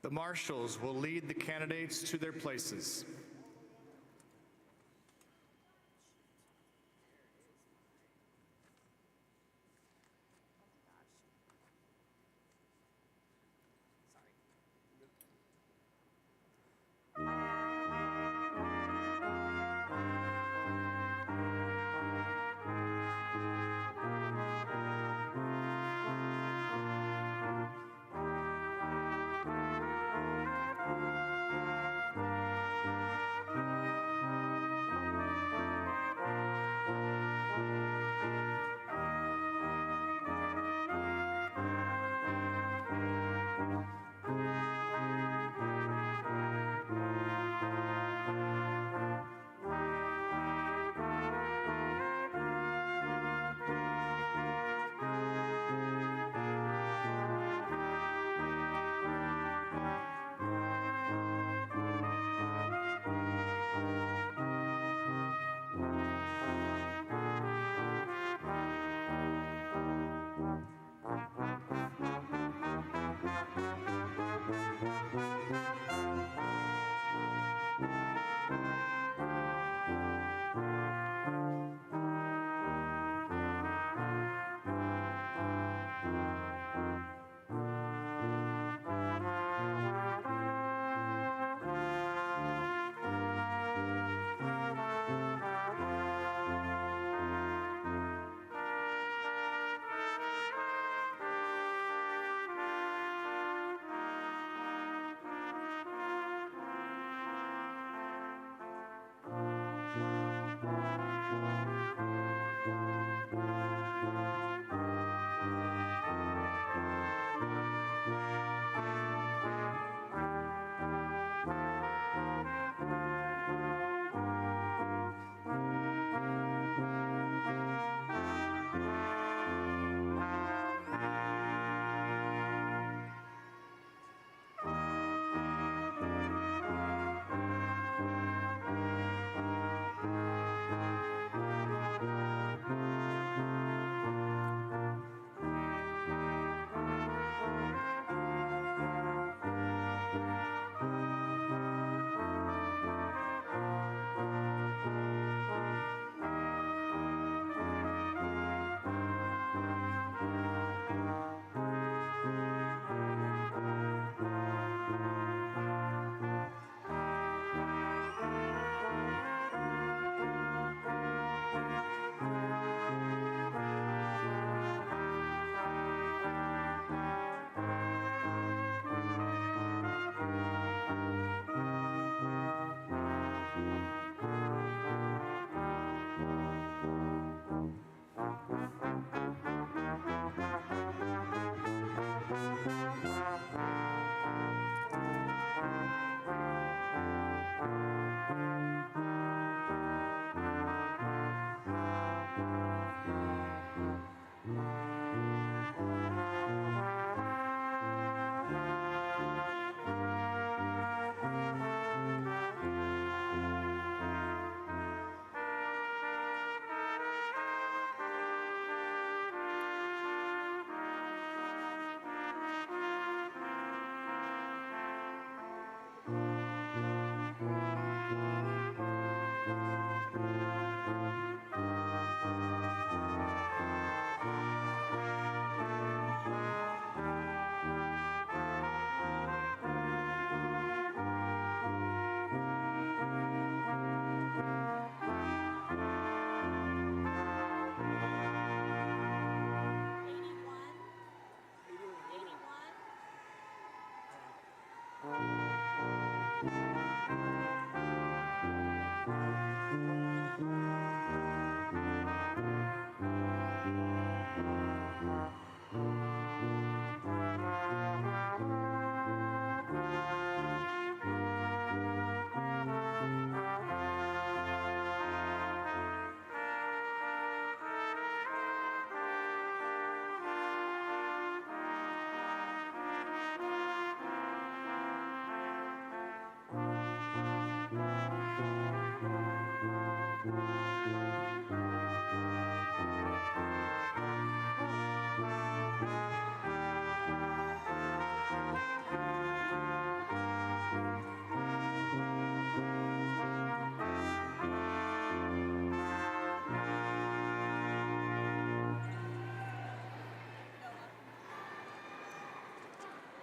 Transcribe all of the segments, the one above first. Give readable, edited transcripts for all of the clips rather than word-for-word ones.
The marshals will lead the candidates to their places.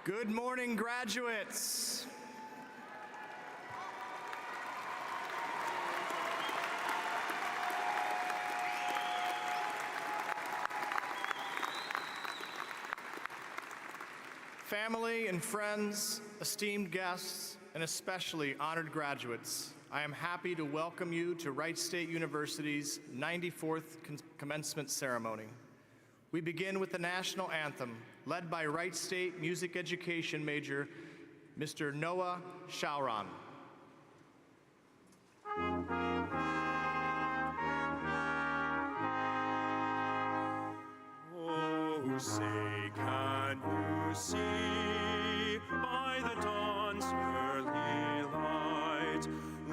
Good morning, graduates. Family and friends, esteemed guests, and especially honored graduates, I am happy to welcome you to Wright State University's 94th Commencement Ceremony. We begin with the national anthem, led by Wright State music education major, Mr. Noah Shauron. Oh, say, can you see by the dawn's early light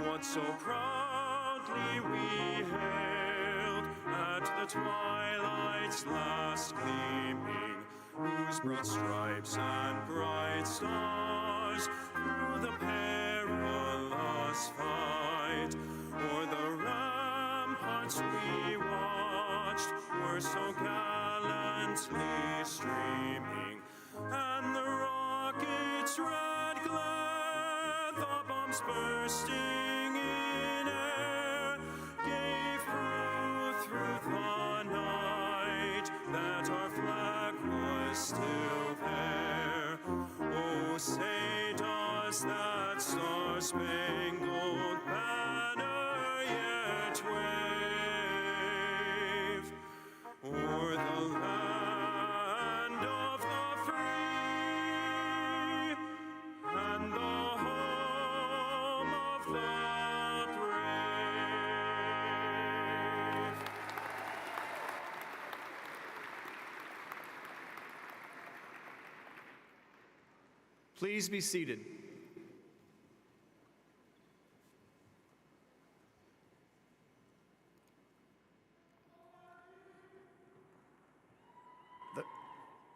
what so proudly we hailed at the twilight's last gleaming, whose broad stripes and bright stars through the perilous fight o'er the ramparts we watched were so gallantly streaming, and the rockets' red glare, the bombs bursting in air, gave proof through the night that our flag was still there. Oh, say does that star-spangled banner yet wave o'er the land of the free and the home of the brave? Please be seated.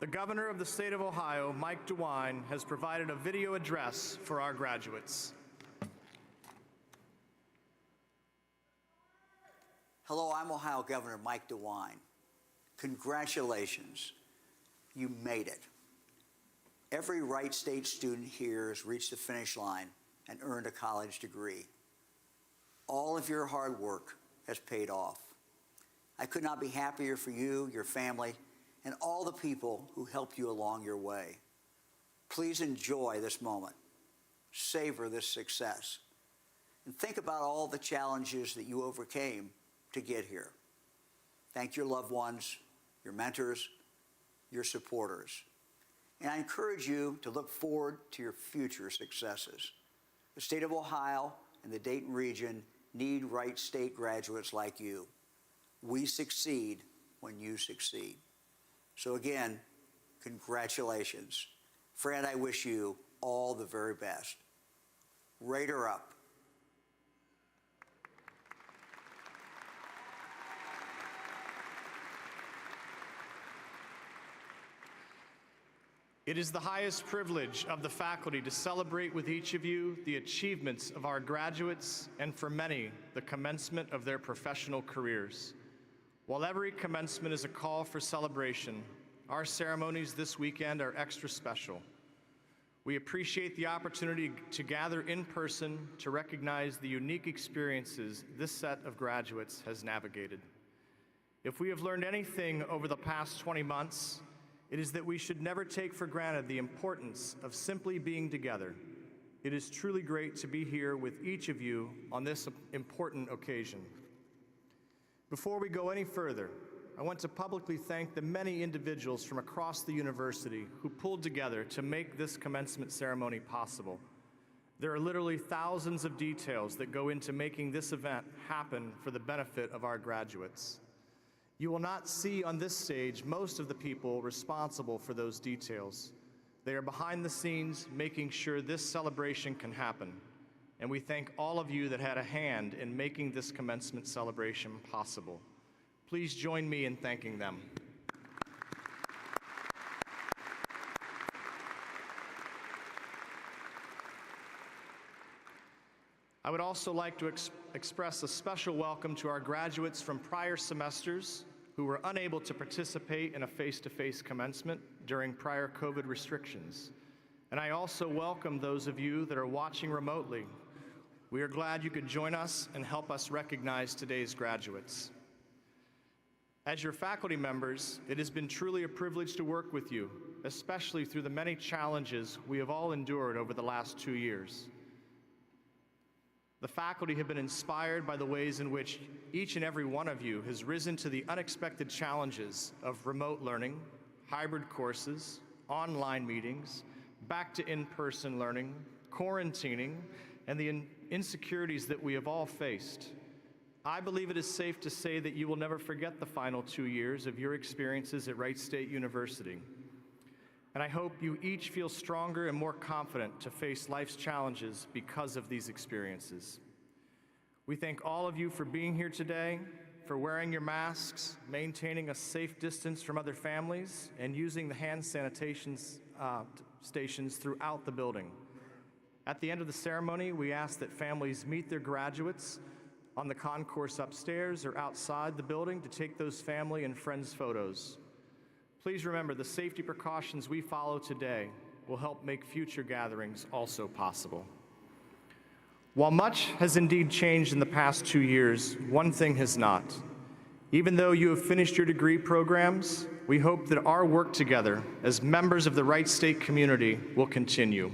The Governor of the State of Ohio, Mike DeWine, has provided a video address for our graduates. Hello, I'm Ohio Governor Mike DeWine. Congratulations, you made it. Every Wright State student here has reached the finish line and earned a college degree. All of your hard work has paid off. I could not be happier for you, your family, and all the people who helped you along your way. Please enjoy this moment. Savor this success. And think about all the challenges that you overcame to get here. Thank your loved ones, your mentors, your supporters. And I encourage you to look forward to your future successes. The state of Ohio and the Dayton region need Wright State graduates like you. We succeed when you succeed. So again, congratulations. Fred, I wish you all the very best. Raider up. It is the highest privilege of the faculty to celebrate with each of you the achievements of our graduates and, for many, the commencement of their professional careers. While every commencement is a call for celebration, our ceremonies this weekend are extra special. We appreciate the opportunity to gather in person to recognize the unique experiences this set of graduates has navigated. If we have learned anything over the past 20 months, it is that we should never take for granted the importance of simply being together, It is truly great to be here with each of you on this important occasion. Before we go any further, I want to publicly thank the many individuals from across the university who pulled together to make this commencement ceremony possible. There are literally thousands of details that go into making this event happen for the benefit of our graduates. You will not see on this stage most of the people responsible for those details. They are behind the scenes making sure this celebration can happen, and we thank all of you that had a hand in making this commencement celebration possible. Please join me in thanking them. I would also like to express a special welcome to our graduates from prior semesters who were unable to participate in a face-to-face commencement during prior COVID restrictions. And I also welcome those of you that are watching remotely. We are glad you could join us and help us recognize today's graduates. As your faculty members, it has been truly a privilege to work with you, especially through the many challenges we have all endured over the last 2 years. The faculty have been inspired by the ways in which each and every one of you has risen to the unexpected challenges of remote learning, hybrid courses, online meetings, back to in-person learning, quarantining, and the insecurities that we have all faced. I believe it is safe to say that you will never forget the final 2 years of your experiences at Wright State University. And I hope you each feel stronger and more confident to face life's challenges because of these experiences. We thank all of you for being here today, for wearing your masks, maintaining a safe distance from other families, and using the hand sanitation stations throughout the building. At the end of the ceremony, we ask that families meet their graduates on the concourse upstairs or outside the building to take those family and friends photos. Please remember the safety precautions we follow today will help make future gatherings also possible. While much has indeed changed in the past 2 years, one thing has not. Even though you have finished your degree programs, we hope that our work together as members of the Wright State community will continue.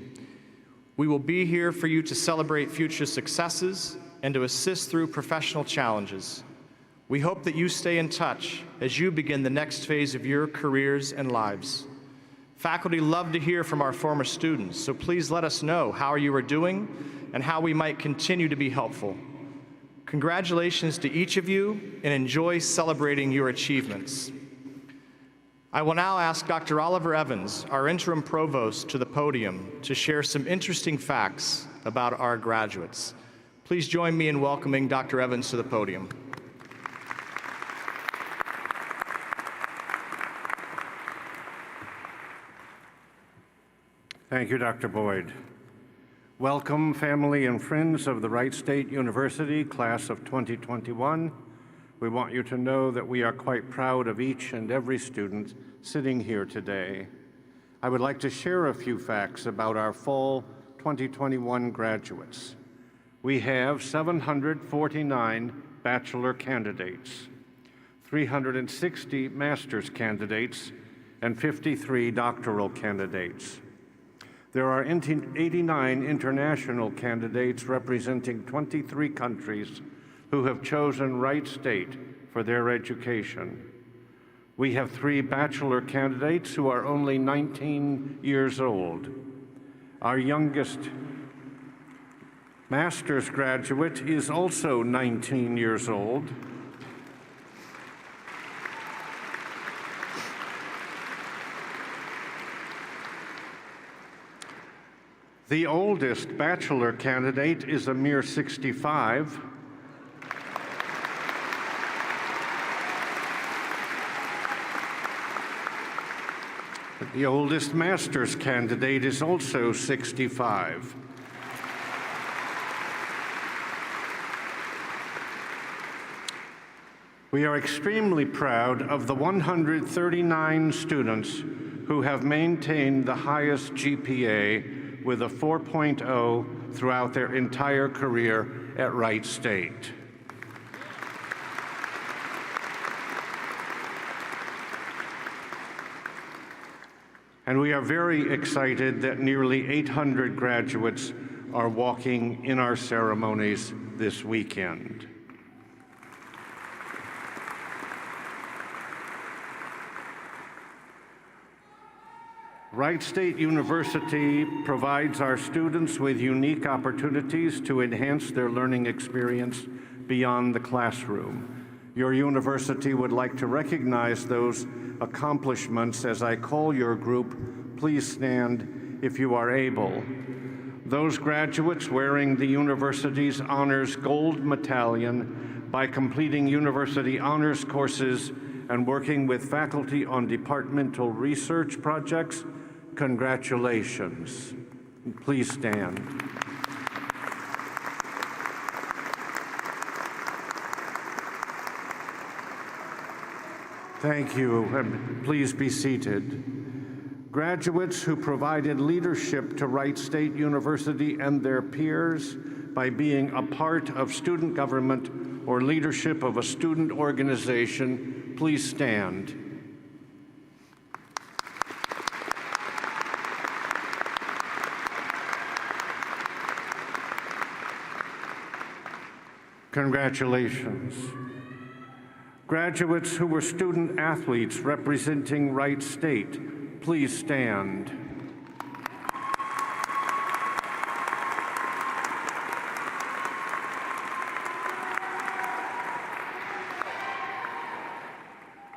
We will be here for you to celebrate future successes and to assist through professional challenges. We hope that you stay in touch as you begin the next phase of your careers and lives. Faculty love to hear from our former students, so please let us know how you are doing and how we might continue to be helpful. Congratulations to each of you, and enjoy celebrating your achievements. I will now ask Dr. Oliver Evans, our interim provost, to the podium to share some interesting facts about our graduates. Please join me in welcoming Dr. Evans to the podium. Thank you, Dr. Boyd. Welcome, family and friends of the Wright State University class of 2021. We want you to know that we are quite proud of each and every student sitting here today. I would like to share a few facts about our fall 2021 graduates. We have 749 bachelor candidates, 360 master's candidates, and 53 doctoral candidates. There are 89 international candidates representing 23 countries who have chosen Wright State for their education. We have 3 bachelor candidates who are only 19 years old. Our youngest master's graduate is also 19 years old. The oldest bachelor candidate is a mere 65. The oldest master's candidate is also 65. We are extremely proud of the 139 students who have maintained the highest GPA with a 4.0 throughout their entire career at Wright State. And we are very excited that nearly 800 graduates are walking in our ceremonies this weekend. Wright State University provides our students with unique opportunities to enhance their learning experience beyond the classroom. Your university would like to recognize those accomplishments as I call your group. Please stand if you are able. Those graduates wearing the university's honors gold medallion by completing university honors courses and working with faculty on departmental research projects, congratulations. Please stand. Thank you, and please be seated. Graduates who provided leadership to Wright State University and their peers by being a part of student government or leadership of a student organization, please stand. Congratulations. Graduates who were student athletes representing Wright State, please stand.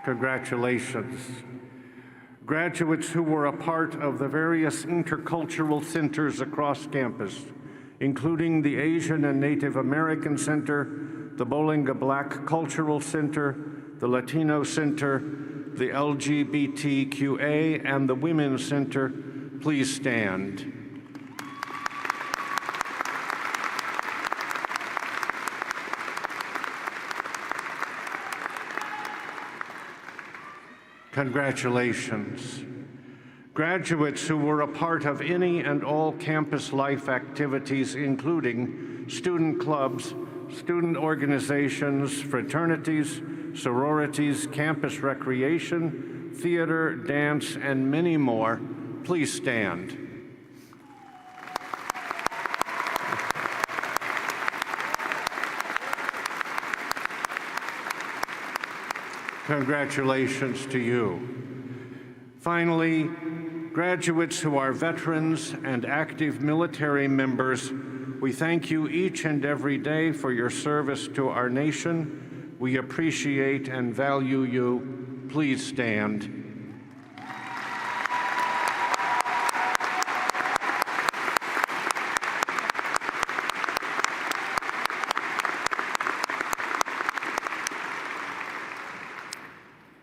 Congratulations. Graduates who were a part of the various intercultural centers across campus, including the Asian and Native American Center, the Bolinga Black Cultural Center, the Latino Center, the LGBTQA, and the Women's Center, please stand. Congratulations. Graduates who were a part of any and all campus life activities, including student clubs, student organizations, fraternities, sororities, campus recreation, theater, dance, and many more, please stand. Congratulations to you. Finally, graduates who are veterans and active military members, we thank you each and every day for your service to our nation. We appreciate and value you. Please stand.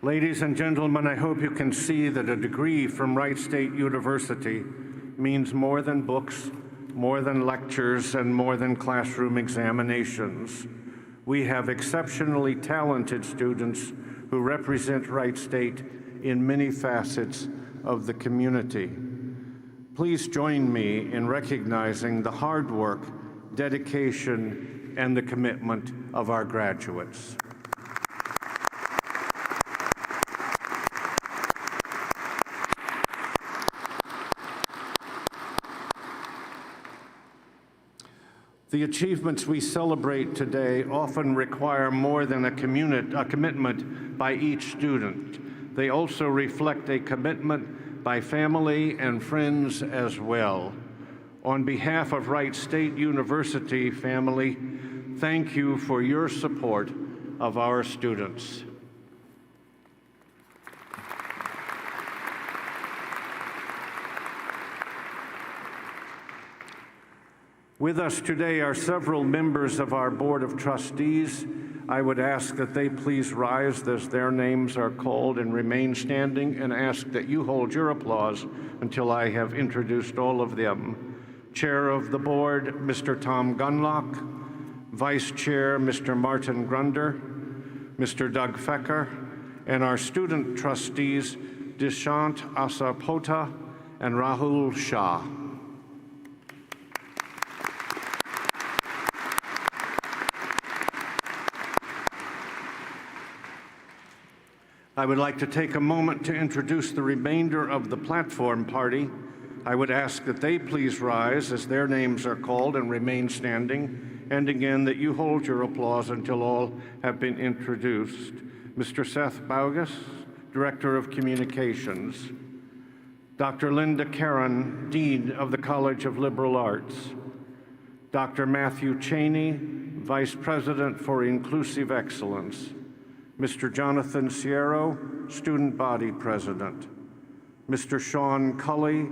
Ladies and gentlemen, I hope you can see that a degree from Wright State University means more than books, more than lectures, and more than classroom examinations. We have exceptionally talented students who represent Wright State in many facets of the community. Please join me in recognizing the hard work, dedication, and the commitment of our graduates. The achievements we celebrate today often require more than a commitment by each student. They also reflect a commitment by family and friends as well. On behalf of Wright State University family, thank you for your support of our students. With us today are several members of our Board of Trustees. I would ask that they please rise as their names are called and remain standing, and ask that you hold your applause until I have introduced all of them. Chair of the Board, Mr. Tom Gunlock. Vice Chair, Mr. Martin Grunder. Mr. Doug Fecker. And our student trustees, Dishant Asarpota and Rahul Shah. I would like to take a moment to introduce the remainder of the platform party. I would ask that they please rise as their names are called and remain standing, and again that you hold your applause until all have been introduced. Mr. Seth Baugus, Director of Communications. Dr. Linda Caron, Dean of the College of Liberal Arts. Dr. Matthew Cheney, Vice President for Inclusive Excellence. Mr. Jonathan Sierro, Student Body President. Mr. Sean Cully,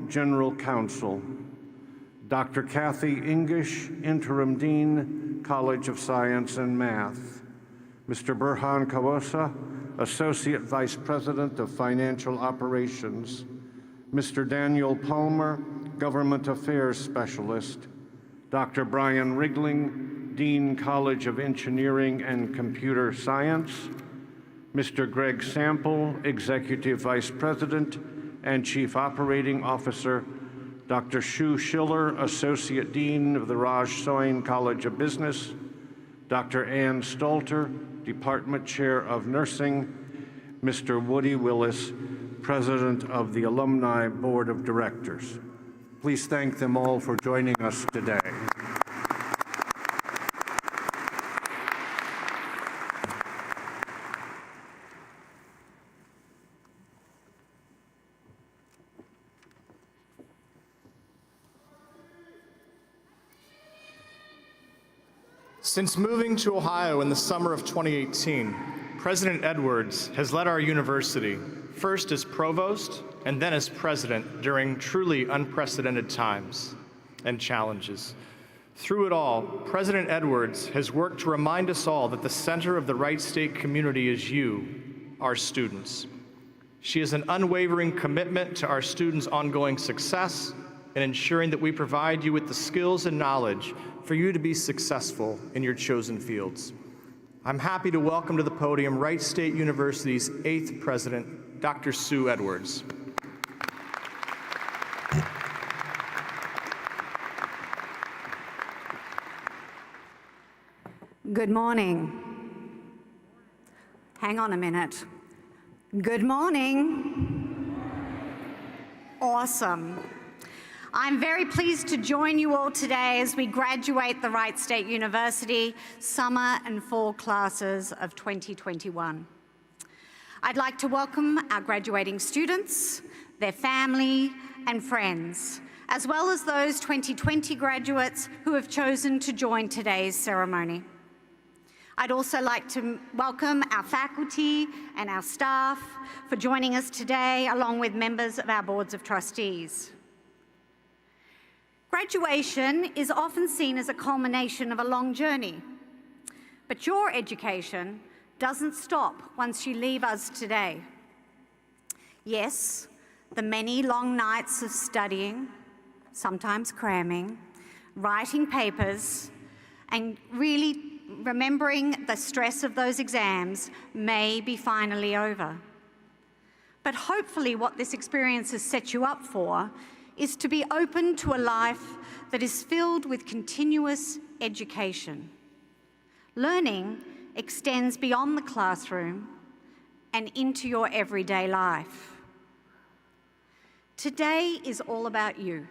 General Counsel. Dr. Kathy English, Interim Dean, College of Science and Math. Mr. Burhan Kawosa, Associate Vice President of Financial Operations. Mr. Daniel Palmer, Government Affairs Specialist. Dr. Brian Rigling, Dean, College of Engineering and Computer Science. Mr. Greg Sample, Executive Vice President and Chief Operating Officer. Dr. Shu Schiller, Associate Dean of the Raj Soin College of Business. Dr. Ann Stalter, Department Chair of Nursing. Mr. Woody Willis, President of the Alumni Board of Directors. Please thank them all for joining us today. Since moving to Ohio in the summer of 2018, President Edwards has led our university, first as provost and then as president, during truly unprecedented times and challenges. Through it all, President Edwards has worked to remind us all that the center of the Wright State community is you, our students. She has an unwavering commitment to our students' ongoing success and ensuring that we provide you with the skills and knowledge for you to be successful in your chosen fields. I'm happy to welcome to the podium Wright State University's 8th president, Dr. Sue Edwards. Good morning. Hang on a minute. Good morning. Awesome. I'm very pleased to join you all today as we graduate the Wright State University summer and fall classes of 2021. I'd like to welcome our graduating students, their family and friends, as well as those 2020 graduates who have chosen to join today's ceremony. I'd also like to welcome our faculty and our staff for joining us today, along with members of our boards of trustees. Graduation is often seen as a culmination of a long journey, but your education doesn't stop once you leave us today. Yes, the many long nights of studying, sometimes cramming, writing papers, and really remembering the stress of those exams may be finally over. But hopefully what this experience has set you up for is to be open to a life that is filled with continuous education. Learning extends beyond the classroom and into your everyday life. Today is all about you,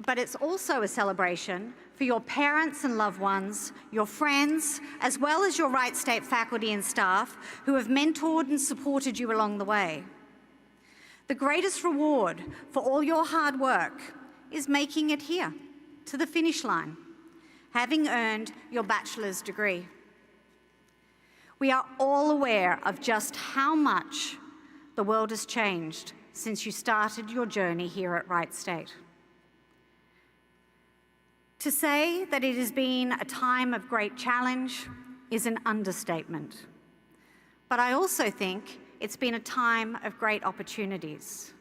but it's also a celebration for your parents and loved ones, your friends, as well as your Wright State faculty and staff who have mentored and supported you along the way. The greatest reward for all your hard work is making it here, to the finish line, having earned your bachelor's degree. We are all aware of just how much the world has changed since you started your journey here at Wright State. To say that it has been a time of great challenge is an understatement, but I also think it's been a time of great opportunities.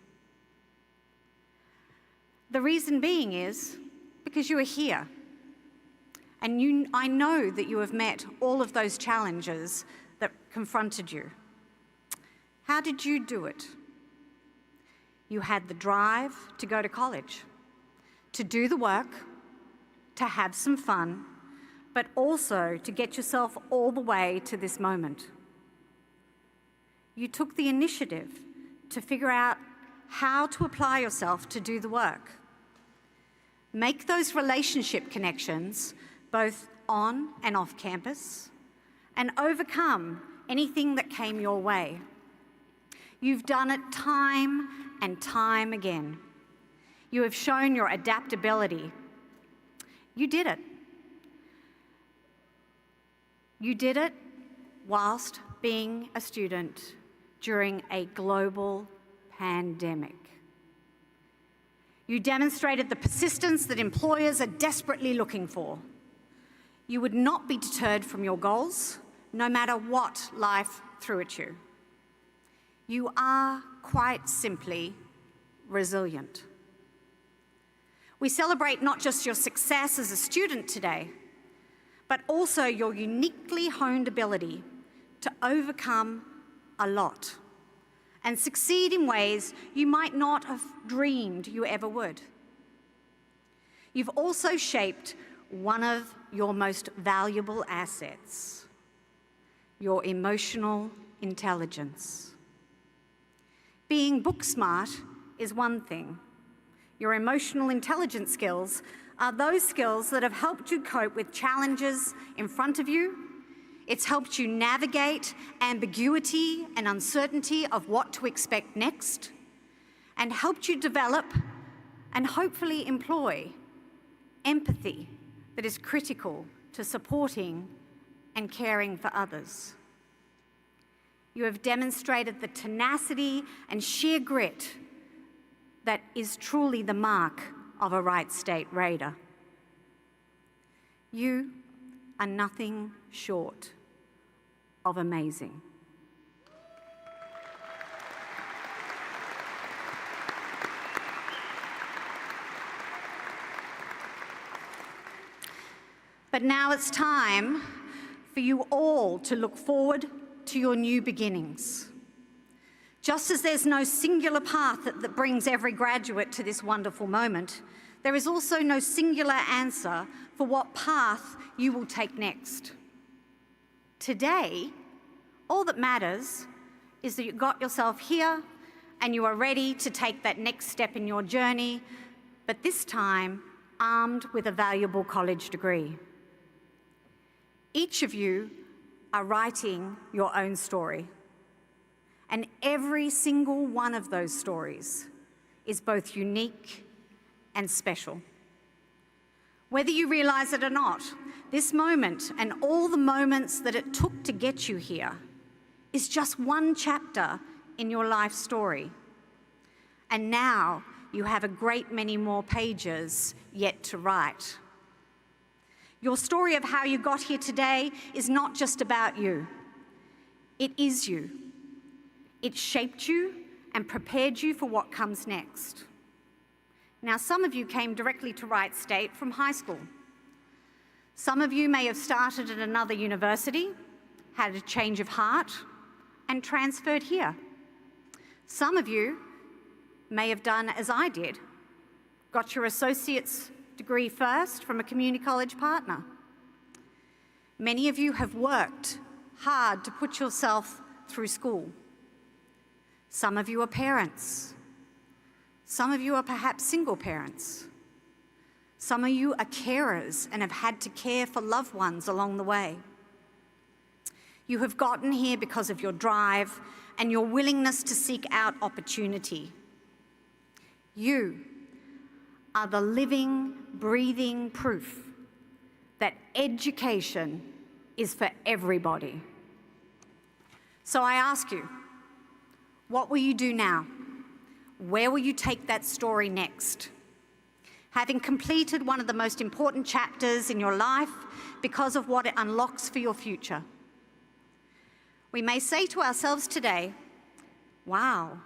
The reason being is because you are here. And I know that you have met all of those challenges that confronted you. How did you do it? You had the drive to go to college, to do the work, to have some fun, but also to get yourself all the way to this moment. You took the initiative to figure out how to apply yourself to do the work. Make those relationship connections, both on and off campus, and overcome anything that came your way. You've done it time and time again. You have shown your adaptability. You did it. You did it whilst being a student during a global pandemic. You demonstrated the persistence that employers are desperately looking for. You would not be deterred from your goals, no matter what life threw at you. You are quite simply resilient. We celebrate not just your success as a student today, but also your uniquely honed ability to overcome a lot and succeed in ways you might not have dreamed you ever would. You've also shaped one of your most valuable assets, your emotional intelligence. Being book smart is one thing. Your emotional intelligence skills are those skills that have helped you cope with challenges in front of you. It's helped you navigate ambiguity and uncertainty of what to expect next, and helped you develop and hopefully employ empathy that is critical to supporting and caring for others. You have demonstrated the tenacity and sheer grit that is truly the mark of a Wright State Raider. You are nothing short of amazing. But now it's time for you all to look forward to your new beginnings. Just as there's no singular path that brings every graduate to this wonderful moment, there is also no singular answer for what path you will take next. Today, all that matters is that you got yourself here and you are ready to take that next step in your journey, but this time armed with a valuable college degree. Each of you are writing your own story, and every single one of those stories is both unique and special. Whether you realize it or not, this moment and all the moments that it took to get you here is just one chapter in your life story. And now you have a great many more pages yet to write. Your story of how you got here today is not just about you. It is you. It shaped you and prepared you for what comes next. Now, some of you came directly to Wright State from high school. Some of you may have started at another university, had a change of heart, and transferred here. Some of you may have done as I did, got your associate's degree first from a community college partner. Many of you have worked hard to put yourself through school. Some of you are parents. Some of you are perhaps single parents. Some of you are carers and have had to care for loved ones along the way. You have gotten here because of your drive and your willingness to seek out opportunity. You are the living, breathing proof that education is for everybody. So I ask you, what will you do now? Where will you take that story next? Having completed one of the most important chapters in your life because of what it unlocks for your future. We may say to ourselves today, wow,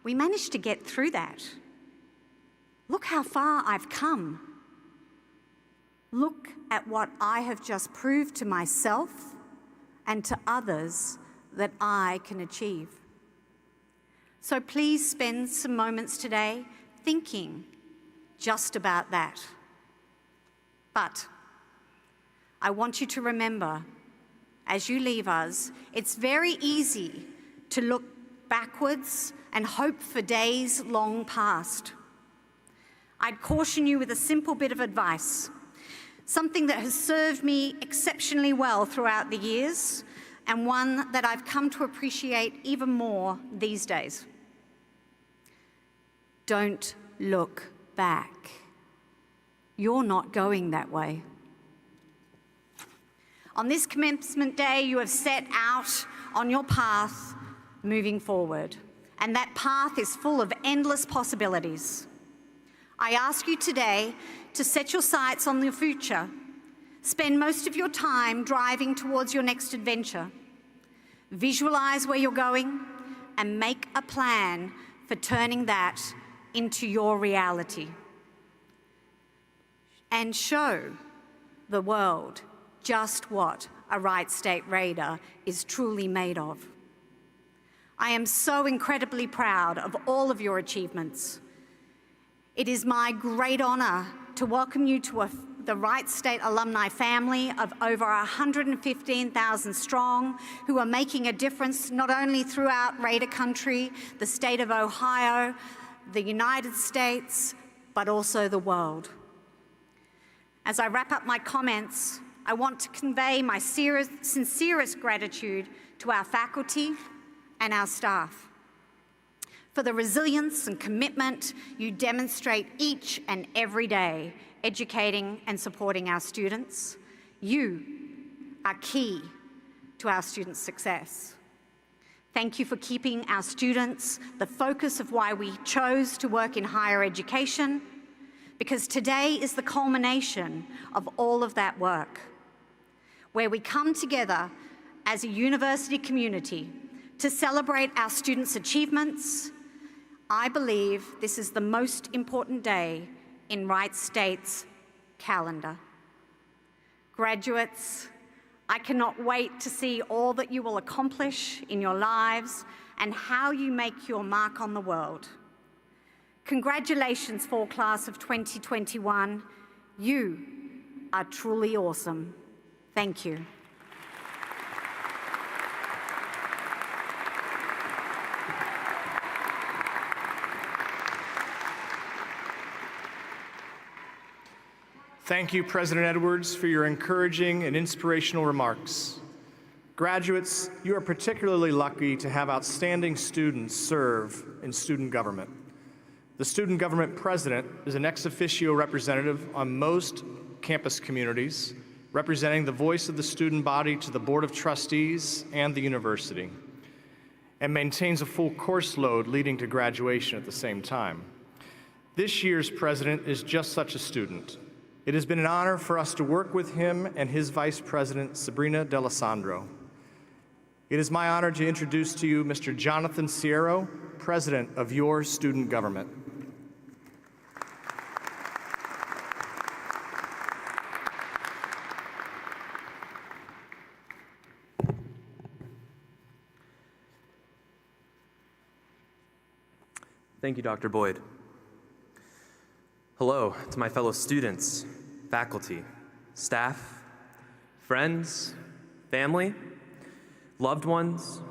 we managed to get through that. Look how far I've come. Look at what I have just proved to myself and to others that I can achieve. So please spend some moments today thinking just about that. But I want you to remember, as you leave us, it's very easy to look backwards and hope for days long past. I'd caution you with a simple bit of advice, something that has served me exceptionally well throughout the years, and one that I've come to appreciate even more these days. Don't look back. You're not going that way. On this commencement day, you have set out on your path moving forward, and that path is full of endless possibilities. I ask you today to set your sights on the future. Spend most of your time driving towards your next adventure. Visualize where you're going and make a plan for turning that into your reality. And show the world just what a Wright State Raider is truly made of. I am so incredibly proud of all of your achievements. It is my great honor to welcome you to the Wright State alumni family of over 115,000 strong, who are making a difference not only throughout Raider country, the state of Ohio, the United States, but also the world. As I wrap up my comments, I want to convey my sincerest gratitude to our faculty and our staff for the resilience and commitment you demonstrate each and every day, educating and supporting our students. You are key to our students' success. Thank you for keeping our students the focus of why we chose to work in higher education, because today is the culmination of all of that work, where we come together as a university community to celebrate our students' achievements. I believe this is the most important day in Wright State's calendar. Graduates, I cannot wait to see all that you will accomplish in your lives and how you make your mark on the world. Congratulations, fall class of 2021. You are truly awesome. Thank you. Thank you, President Edwards, for your encouraging and inspirational remarks. Graduates, you are particularly lucky to have outstanding students serve in student government. The student government president is an ex officio representative on most campus communities, representing the voice of the student body to the Board of Trustees and the university, and maintains a full course load leading to graduation at the same time. This year's president is just such a student. It has been an honor for us to work with him and his vice president, Sabrina D'Alessandro. It is my honor to introduce to you Mr. Jonathan Sierro, president of your student government. Thank you, Dr. Boyd. Hello to my fellow students, faculty, staff, friends, family, loved ones,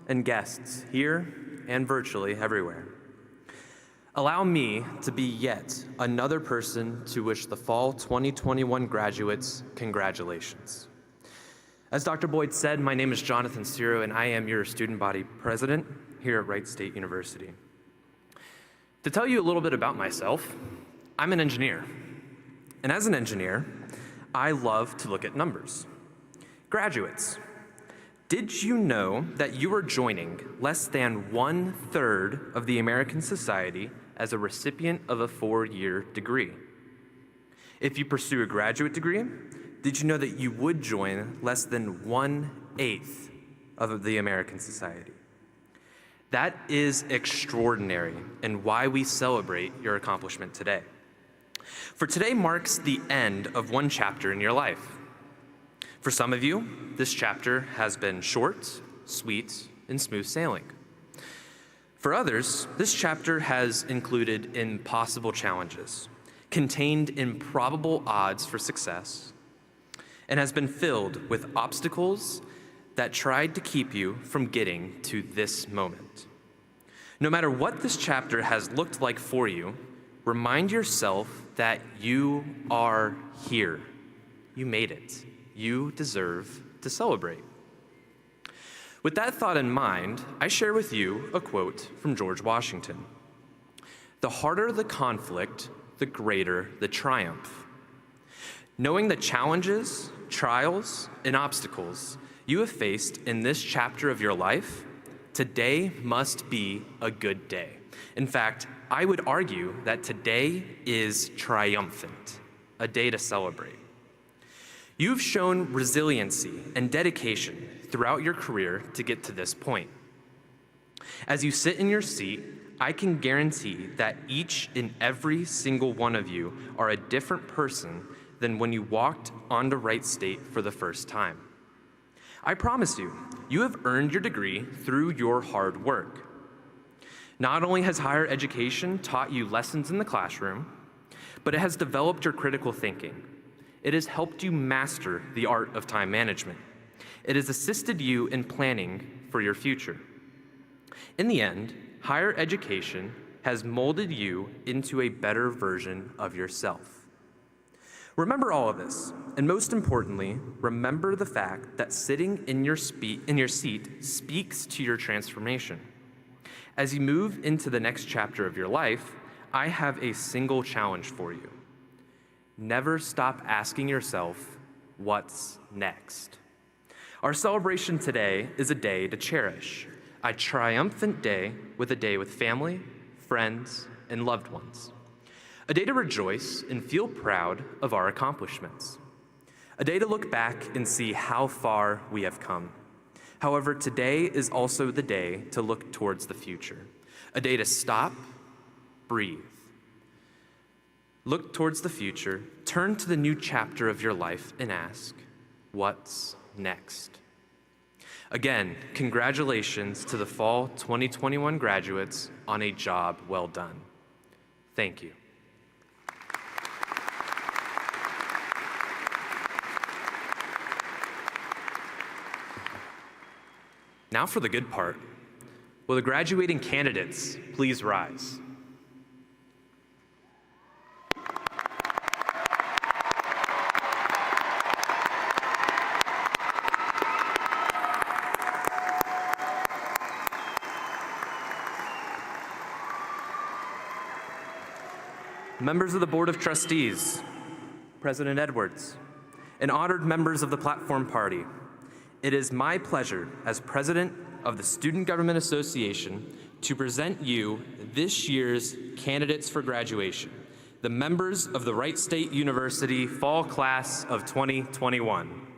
and guests here and virtually everywhere. Allow me to be yet another person to wish the fall 2021 graduates congratulations. As Dr. Boyd said, my name is Jonathan Sierro, and I am your student body president here at Wright State University. To tell you a little bit about myself, I'm an engineer. And as an engineer, I love to look at numbers. Graduates, did you know that you are joining less than 1/3 of the American society as a recipient of a 4-year degree? If you pursue a graduate degree, did you know that you would join less than 1/8 of the American society? That is extraordinary and why we celebrate your accomplishment today. For today marks the end of one chapter in your life. For some of you, this chapter has been short, sweet, and smooth sailing. For others, this chapter has included impossible challenges, contained improbable odds for success, and has been filled with obstacles that tried to keep you from getting to this moment. No matter what this chapter has looked like for you, remind yourself that you are here. You made it. You deserve to celebrate. With that thought in mind, I share with you a quote from George Washington. "The harder the conflict, the greater the triumph." Knowing the challenges, trials, and obstacles you have faced in this chapter of your life, today must be a good day. In fact, I would argue that today is triumphant, a day to celebrate. You've shown resiliency and dedication throughout your career to get to this point. As you sit in your seat, I can guarantee that each and every single one of you are a different person than when you walked onto Wright State for the first time. I promise you, you have earned your degree through your hard work. Not only has higher education taught you lessons in the classroom, but it has developed your critical thinking. It has helped you master the art of time management. It has assisted you in planning for your future. In the end, higher education has molded you into a better version of yourself. Remember all of this, and most importantly, remember the fact that sitting in your seat speaks to your transformation. As you move into the next chapter of your life, I have a single challenge for you. Never stop asking yourself, what's next? Our celebration today is a day to cherish, a triumphant day with family, friends, and loved ones. A day to rejoice and feel proud of our accomplishments. A day to look back and see how far we have come. However, today is also the day to look towards the future. A day to stop, breathe. Look towards the future, turn to the new chapter of your life and ask, what's next? Again, congratulations to the fall 2021 graduates on a job well done. Thank you. Now for the good part. Will the graduating candidates please rise? Members of the Board of Trustees, President Edwards, and honored members of the Platform Party, it is my pleasure as President of the Student Government Association to present you this year's candidates for graduation, the members of the Wright State University Fall Class of 2021.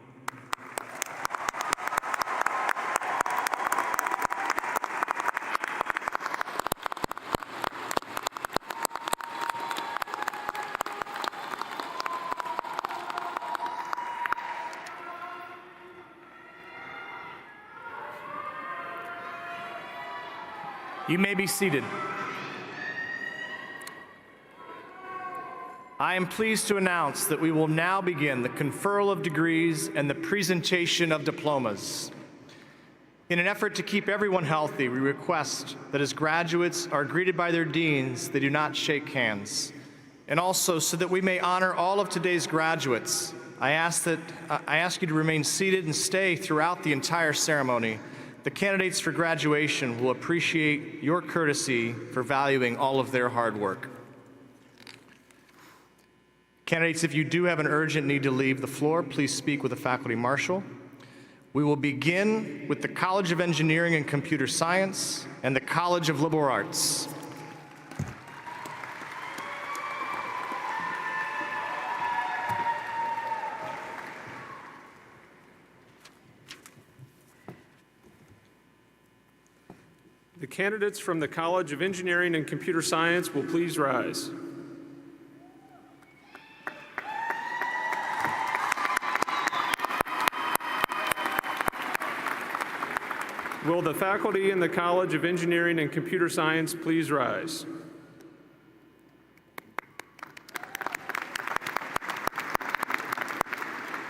You may be seated. I am pleased to announce that we will now begin the conferral of degrees and the presentation of diplomas. In an effort to keep everyone healthy, we request that as graduates are greeted by their deans, they do not shake hands. And also, so that we may honor all of today's graduates, I ask you to remain seated and stay throughout the entire ceremony. The candidates for graduation will appreciate your courtesy for valuing all of their hard work. Candidates, if you do have an urgent need to leave the floor, please speak with the faculty marshal. We will begin with the College of Engineering and Computer Science and the College of Liberal Arts. The candidates from the College of Engineering and Computer Science will please rise. Will the faculty in the College of Engineering and Computer Science please rise?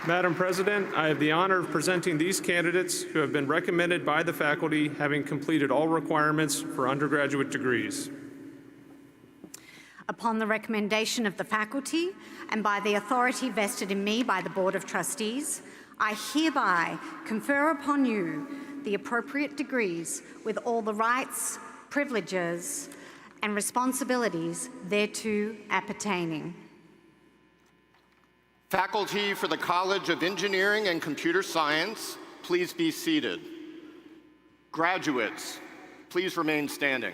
Madam President, I have the honor of presenting these candidates who have been recommended by the faculty, having completed all requirements for undergraduate degrees. Upon the recommendation of the faculty and by the authority vested in me by the Board of Trustees, I hereby confer upon you the appropriate degrees with all the rights, privileges, and responsibilities thereto appertaining. Faculty for the College of Engineering and Computer Science, please be seated. Graduates, please remain standing.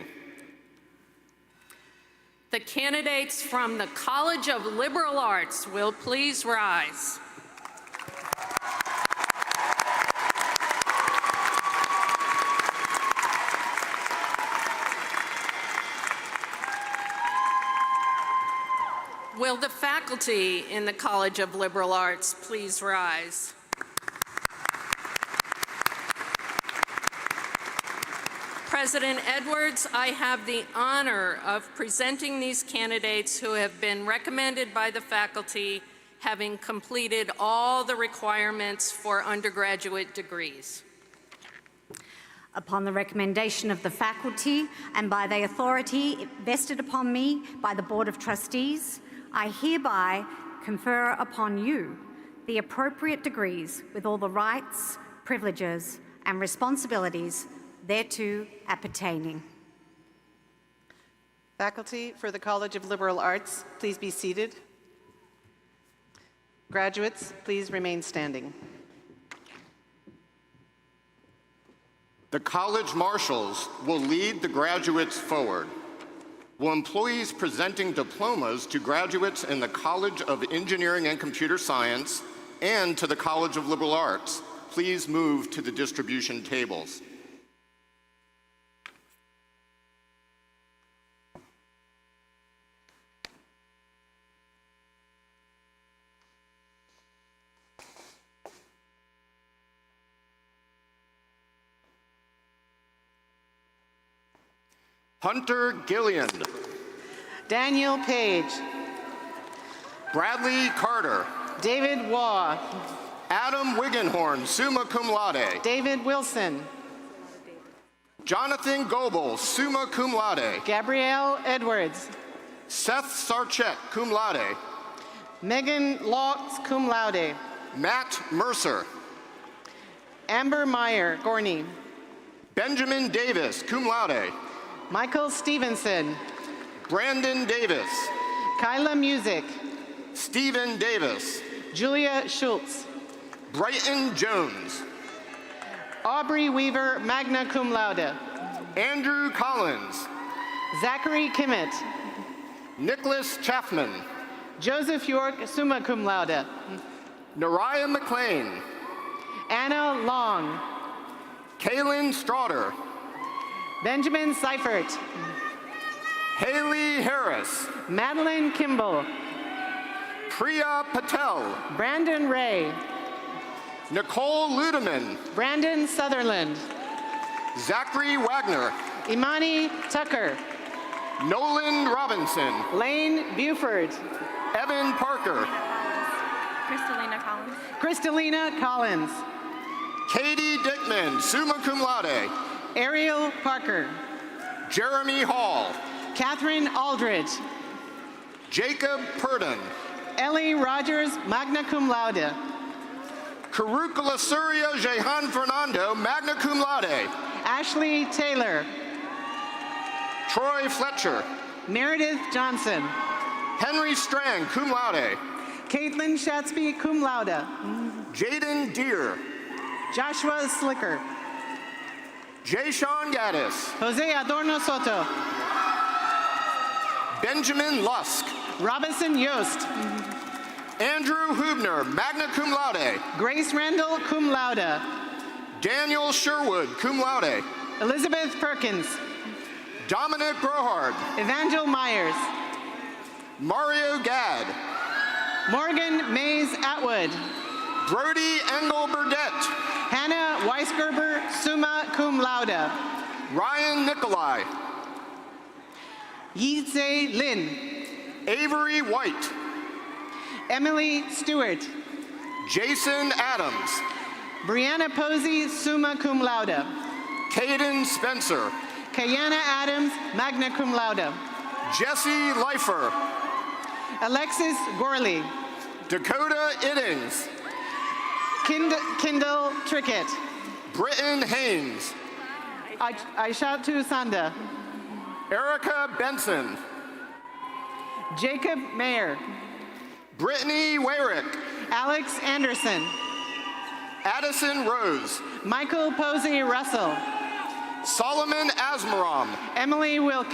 The candidates from the College of Liberal Arts will please rise. Will the faculty in the College of Liberal Arts please rise? President Edwards, I have the honor of presenting these candidates who have been recommended by the faculty, having completed all the requirements for undergraduate degrees. Upon the recommendation of the faculty and by the authority vested upon me by the Board of Trustees, I hereby confer upon you the appropriate degrees with all the rights, privileges, and responsibilities thereto appertaining. Faculty for the College of Liberal Arts, please be seated. Graduates, please remain standing. The college marshals will lead the graduates forward. Will employees presenting diplomas to graduates in the College of Engineering and Computer Science and to the College of Liberal Arts please move to the distribution tables? Hunter Gilliand. Daniel Page. Bradley Carter. David Waugh. Adam Wiggenhorn, summa cum laude. David Wilson. Jonathan Goebel, summa cum laude. Gabrielle Edwards. Seth Sarchet, cum laude. Megan Laux, cum laude. Matt Mercer. Amber Meyer, Gorney. Benjamin Davis, cum laude. Michael Stevenson. Brandon Davis. Kyla Music. Stephen Davis. Julia Schultz. Brighton Jones. Aubrey Weaver, magna cum laude. Andrew Collins. Zachary Kimmett. Nicholas Chaffman. Joseph York, summa cum laude. Nariah McLean. Anna Long. Kaylin Straughter. Benjamin Seifert. Haley Harris. Madeline Kimball. Priya Patel. Brandon Ray. Nicole Ludeman. Brandon Sutherland. Zachary Wagner. Imani Tucker. Nolan Robinson. Lane Buford. Evan Parker. Kristalina Collins. Katie Dickman, summa cum laude. Ariel Parker. Jeremy Hall. Catherine Aldridge. Jacob Purdon. Ellie Rogers, magna cum laude. Karukula Surya Jehan Fernando, magna cum laude. Ashley Taylor. Troy Fletcher. Meredith Johnson. Henry Strang, cum laude. Caitlin Shatsby, cum laude. Jaden Deere. Joshua Slicker. Jay Sean Gaddis. Jose Adorno Soto. Benjamin Lusk. Robinson Yost. Andrew Hubner, magna cum laude. Grace Randall, cum laude. Daniel Sherwood, cum laude. Elizabeth Perkins. Dominic Grohard. Evangel Myers. Mario Gadd. Morgan Mays Atwood. Brody Engel Burdett. Hannah Weisgerber, summa cum laude. Ryan Nikolai. Yizhe Lin. Avery White. Emily Stewart. Jason Adams. Brianna Posey, summa cum laude. Caden Spencer. Kayana Adams, magna cum laude. Jesse Leifer. Alexis Gorley. Dakota Iddings. Kindle Trickett. Britton Haynes. Aishatu Sanda. Erica Benson. Jacob Mayer. Brittany Wayrick. Alex Anderson. Addison Rose. Michael Posey Russell. Solomon Asmaram. Emily Wilk.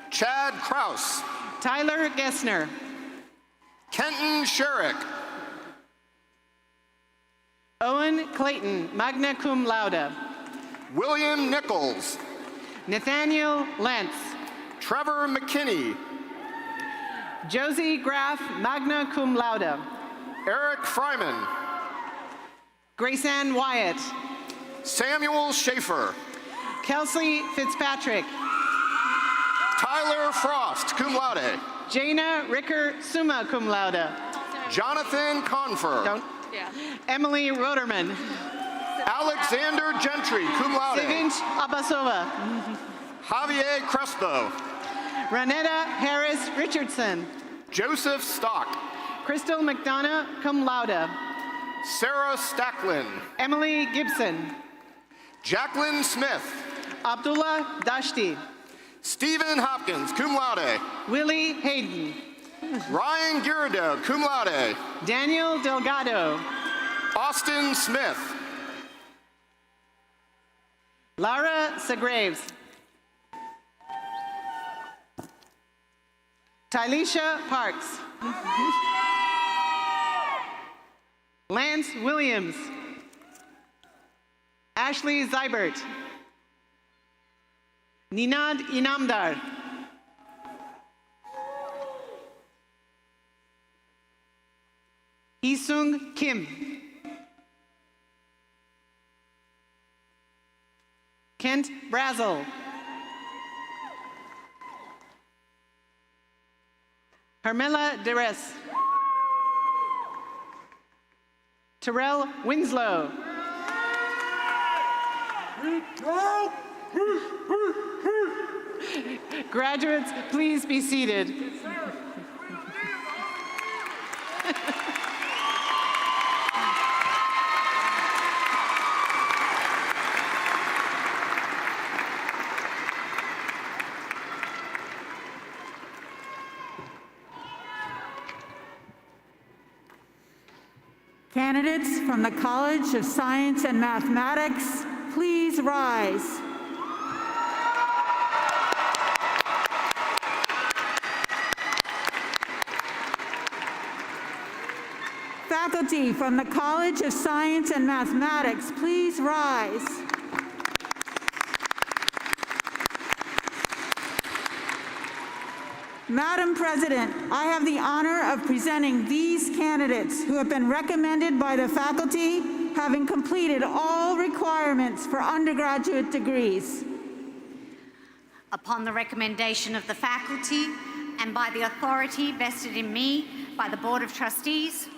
Chad Kraus. Tyler Gessner. Kenton Sherrick. Owen Clayton, magna cum laude. William Nichols. Nathaniel Lentz. Trevor McKinney. Josie Graff, magna cum laude. Eric Fryman. Grayson Wyatt. Samuel Schaefer. Kelsey Fitzpatrick. Tyler Frost, cum laude. Jana Ricker, summa cum laude. Jonathan Confer. Emily Roderman. Alexander Gentry, cum laude. Sivinch Abasova. Javier Crespo. Ranetta Harris Richardson. Joseph Stock. Crystal McDonough, cum laude. Sarah Stacklin. Emily Gibson. Jacqueline Smith. Abdullah Dashti. Stephen Hopkins, cum laude. Willie Hayden. Ryan Girardeau, cum laude. Daniel Delgado. Austin Smith. Lara Segraves. Tylisha Parks. Lance Williams. Ashley Zybert. Ninad Inamdar. Heesung Kim. Kent Brazel. Carmela Deres. Terrell Winslow. Graduates, please be seated. Candidates from the College of Science and Mathematics, please rise. Faculty from the College of Science and Mathematics, please rise. Madam President, I have the honor of presenting these candidates who have been recommended by the faculty, having completed all requirements for undergraduate degrees. Upon the recommendation of the faculty and by the authority vested in me by the Board of Trustees,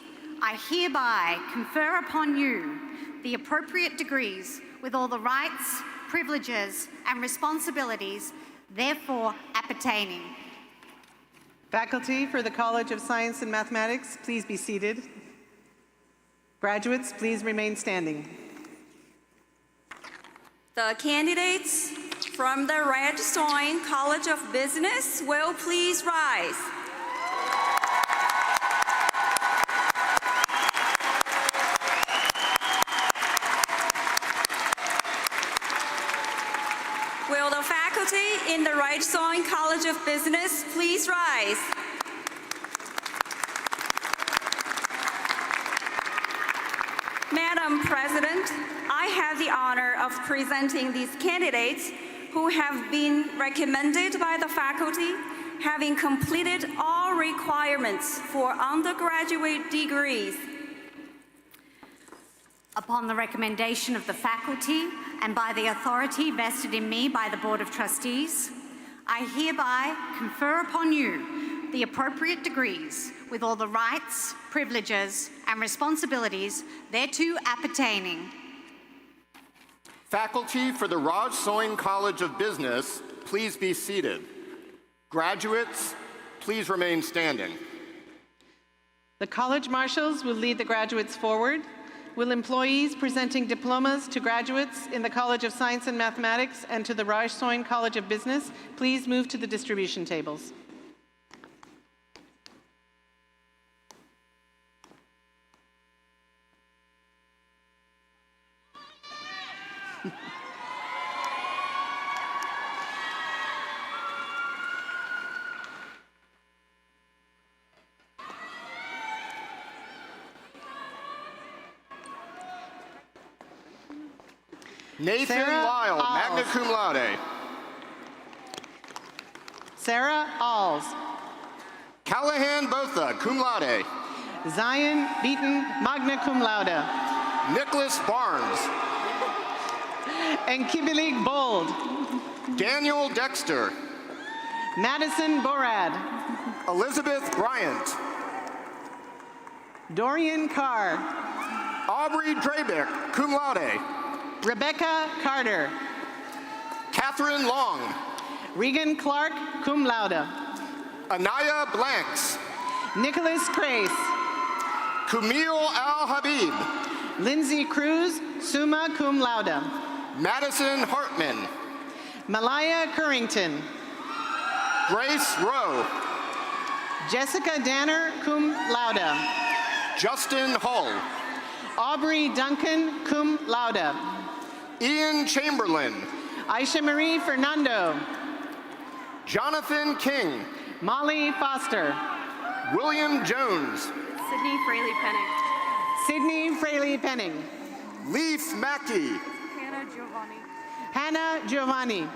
I hereby confer upon you the appropriate degrees with all the rights, privileges, and responsibilities therefore appertaining. Faculty for the College of Science and Mathematics, please be seated. Graduates, please remain standing. The candidates from the Wright State College of Business will please rise. Will the faculty in the Wright State College of Business please rise? Madam President, I have the honor of presenting these candidates who have been recommended by the faculty, having completed all requirements for undergraduate degrees. Upon the recommendation of the faculty and by the authority vested in me by the Board of Trustees, I hereby confer upon you the appropriate degrees with all the rights, privileges, and responsibilities thereto appertaining. Faculty for the Raj Soin College of Business, please be seated. Graduates, please remain standing. The college marshals will lead the graduates forward. Will employees presenting diplomas to graduates in the College of Science and Mathematics and to the Raj Soin College of Business please move to the distribution tables? Nathan Sarah Lyle, Alls. magna cum laude. Sarah Alls. Callahan Botha, cum laude. Zion Beaton, magna cum laude. Nicholas Barnes. And Kibilig Bold. Daniel Dexter. Madison Borad. Elizabeth Bryant. Dorian Carr. Aubrey Drabick, cum laude. Rebecca Carter. Catherine Long. Regan Clark, cum laude. Anaya Blanks. Nicholas Crace. Kumil Al-Habib. Lindsay Cruz, summa cum laude. Madison Hartman. Malaya Currington. Grace Rowe. Jessica Danner, cum laude. Justin Hull. Aubrey Duncan, cum laude. Ian Chamberlain. Aisha Marie Fernando. Jonathan King. Molly Foster. William Jones. Sydney Fraley Penning. Sydney Fraley Penning. Leaf Mackey. Hannah Giovanni. Hannah Giovanni.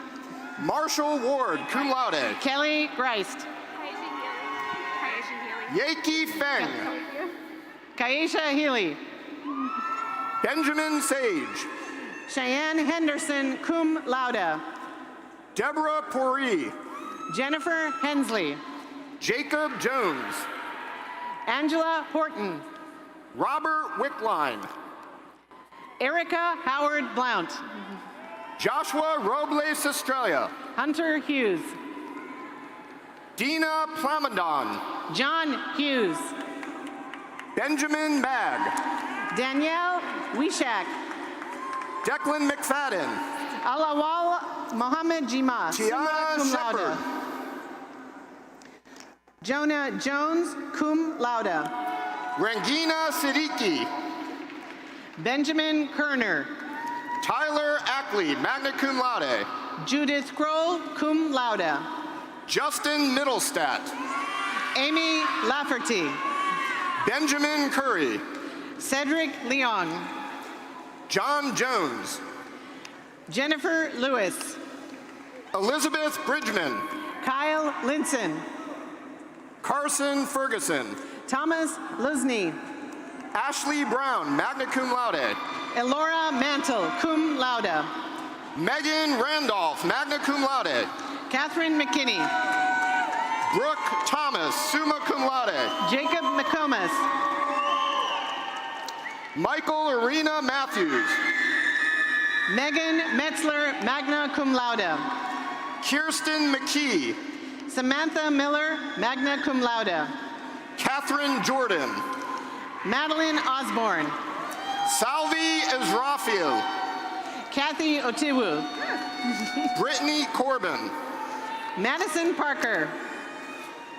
Marshall Ward, cum laude. Kelly Greist. Yaki Feng. Kaisha Healy. Benjamin Sage. Cheyenne Henderson, cum laude. Deborah Pori. Jennifer Hensley. Jacob Jones. Angela Horton. Robert Wickline. Erica Howard Blount. Joshua Robles Estrella. Hunter Hughes. Dina Plamondon. John Hughes. Benjamin Mag. Danielle Wishak. Declan McFadden. Alawal Mohammed Jima. Tiana cum Shepard. laude. Jonah Jones, cum laude. Rangina Siddiqui. Benjamin Kerner. Tyler Ackley, magna cum laude. Judith Kroll, cum laude. Justin Middlestat. Amy Lafferty. Benjamin Curry. Cedric Leong. John Jones. Jennifer Lewis. Elizabeth Bridgman. Kyle Linson. Carson Ferguson. Thomas Lusney. Ashley Brown, magna cum laude. Elora Mantle, cum laude. Megan Randolph, magna cum laude. Catherine McKinney. Brooke Thomas, summa cum laude. Jacob McComas. Michael Arena Matthews. Megan Metzler, magna cum laude. Kirsten McKee. Samantha Miller, magna cum laude. Catherine Jordan. Madeline Osborne. Salvi Israfil. Kathy Otiwu. Brittany Corbin. Madison Parker.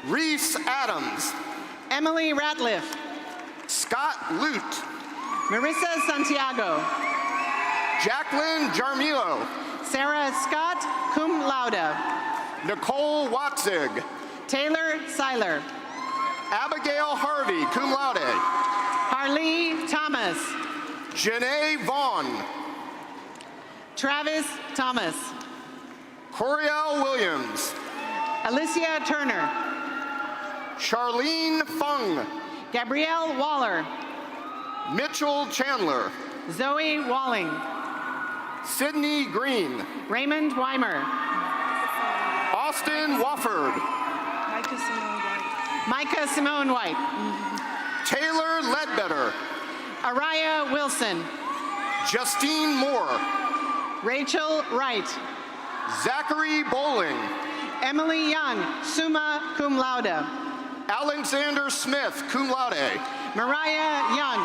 Reese Adams. Emily Ratliff. Scott Lute. Marissa Santiago. Jacqueline Jarmilo. Sarah Scott, cum laude. Nicole Watzig. Taylor Seiler. Abigail Harvey, cum laude. Harlee Thomas. Janae Vaughn. Travis Thomas. Coriel Williams. Alicia Turner. Charlene Fung. Gabrielle Waller. Mitchell Chandler. Zoe Walling. Sydney Green. Raymond Weimer. Austin Wofford. Micah Simone White. Micah Simone White. Taylor Ledbetter. Araya Wilson. Justine Moore. Rachel Wright. Zachary Bowling. Emily Young, summa cum laude. Alexander Smith, cum laude. Mariah Young.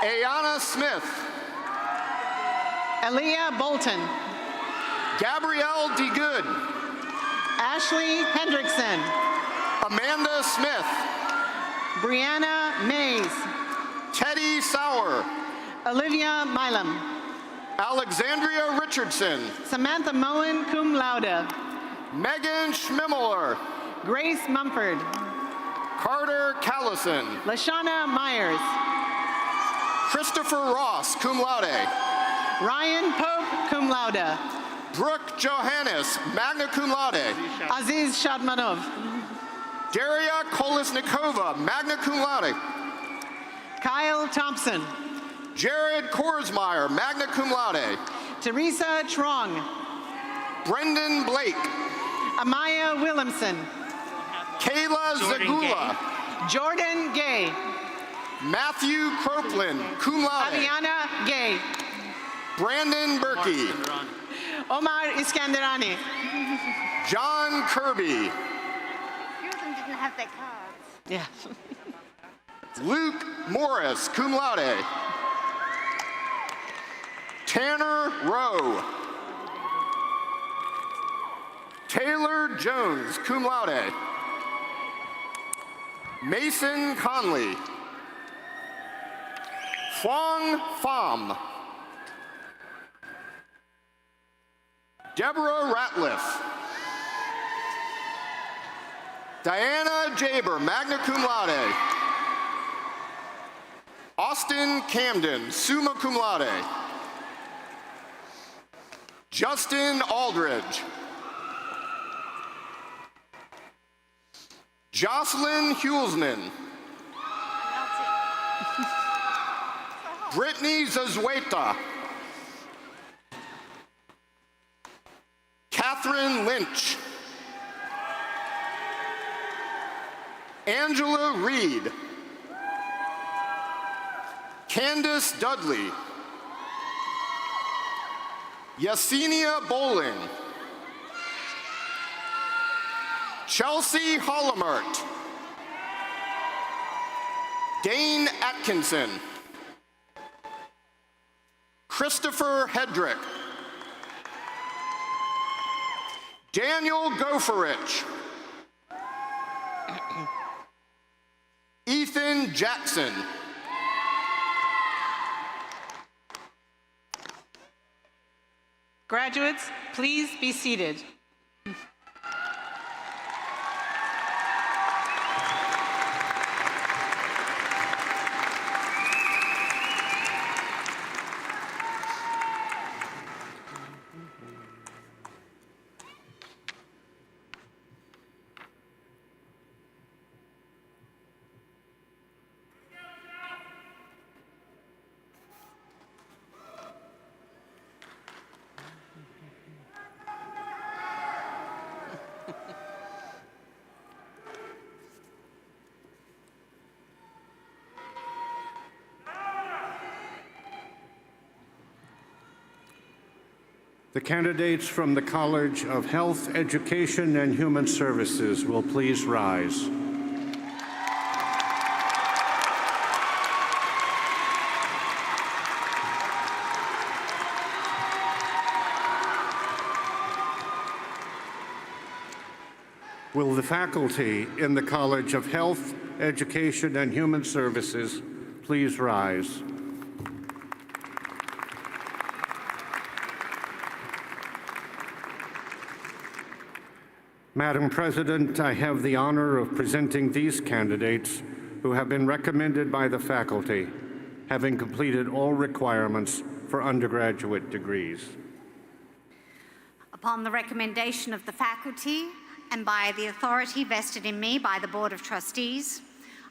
Ayana Smith. Aaliyah Bolton. Gabrielle DeGood. Ashley Hendrickson. Amanda Smith. Brianna Mays. Teddy Sauer. Olivia Milam. Alexandria Richardson. Samantha Moen, cum laude. Megan Schmimmeler. Grace Mumford. Carter Callison. Lashana Myers. Christopher Ross, cum laude. Ryan Pope, cum laude. Brooke Johannes, magna cum laude. Aziz Shadmanov. Daria Kolesnikova, magna cum laude. Kyle Thompson. Jared Korsmeyer, magna cum laude. Teresa Trong. Brendan Blake. Amaya Williamson. Kayla Zagula. Jordan Gay. Matthew Croplin, cum laude. Aviana Gay. Brandon Berkey. Omar Iskandarani. John Kirby. A few of them didn't have their cards. Yeah. Luke Morris, cum laude. Tanner Rowe. Taylor Jones, cum laude. Mason Conley. Huang Pham. Deborah Ratliff. Diana Jaber, magna cum laude. Austin Camden, summa cum laude. Justin Aldridge. Jocelyn Hulsman. Brittany Zazueta. Catherine Lynch. Angela Reed. Candace Dudley. Yesenia Bowling. Chelsea Hollamert. Dane Atkinson. Christopher Hedrick. Daniel Goforich. Ethan Jackson. Graduates, please be seated. The candidates from the College of Health, Education, and Human Services will please rise. Will the faculty in the College of Health, Education, and Human Services please rise? Madam President, I have the honor of presenting these candidates who have been recommended by the faculty, having completed all requirements for undergraduate degrees. Upon the recommendation of the faculty and by the authority vested in me by the Board of Trustees,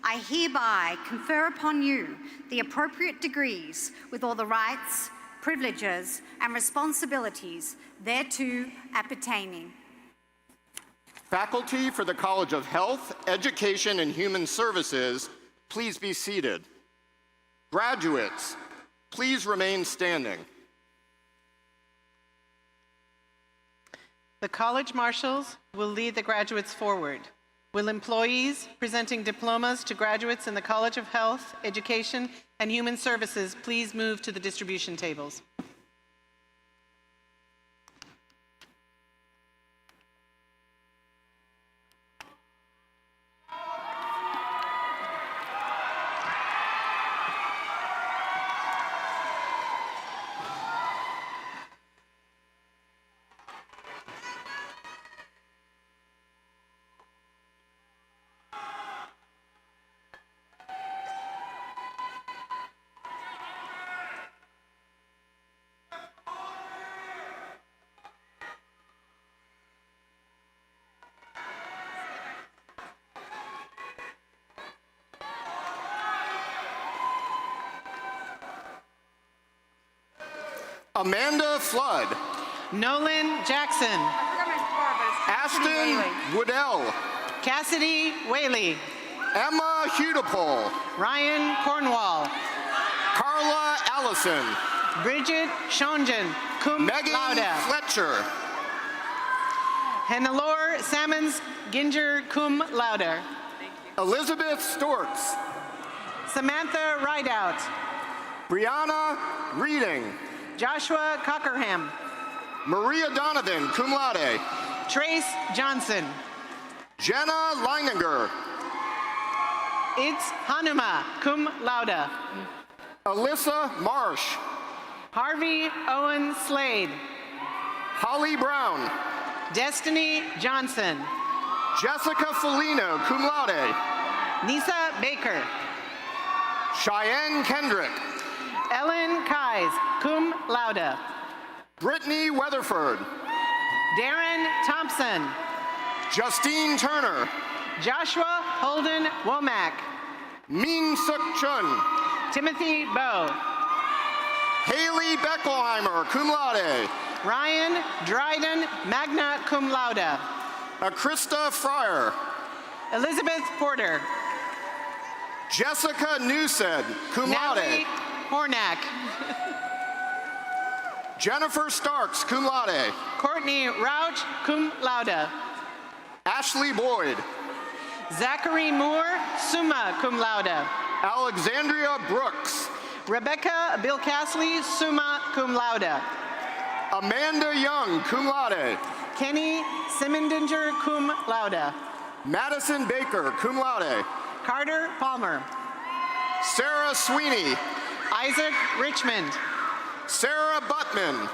I hereby confer upon you the appropriate degrees with all the rights, privileges, and responsibilities thereto appertaining. Faculty for the College of Health, Education, and Human Services, please be seated. Graduates, please remain standing. The college marshals will lead the graduates forward. Will employees presenting diplomas to graduates in the College of Health, Education, and Human Services please move to the distribution tables? Amanda Flood. Nolan Jackson. Ashton Woodell. Cassidy Whaley. Emma Hudepole. Ryan Cornwall. Carla Allison. Bridget Shonjan, cum Megan laude. Fletcher. Hannelore Salmons Ginger, cum laude. Elizabeth Storks. Samantha Rideout. Brianna Reading. Joshua Cockerham. Maria Donovan, cum laude. Trace Johnson. Jenna Leininger. It's Hanuma, cum laude. Alyssa Marsh. Harvey Owen Slade. Holly Brown. Destiny Johnson. Jessica Felino, cum laude. Nisa Baker. Cheyenne Kendrick. Ellen Kais, cum laude. Brittany Weatherford. Darren Thompson. Justine Turner. Joshua Holden Womack. Min Suk Chun. Timothy Bowe. Haley Beckelheimer, cum laude. Ryan Dryden, magna cum laude. Krista Fryer. Elizabeth Porter. Jessica Newsted, cum laude. Natalie Hornack. Jennifer Starks, cum laude. Courtney Rauch, cum laude. Ashley Boyd. Zachary Moore, summa cum laude. Alexandria Brooks. Rebecca Bilcastley, summa cum laude. Amanda Young, cum laude. Kenny Simendinger, cum laude. Madison Baker, cum laude. Carter Palmer. Sarah Sweeney. Isaac Richmond. Sarah Buttman.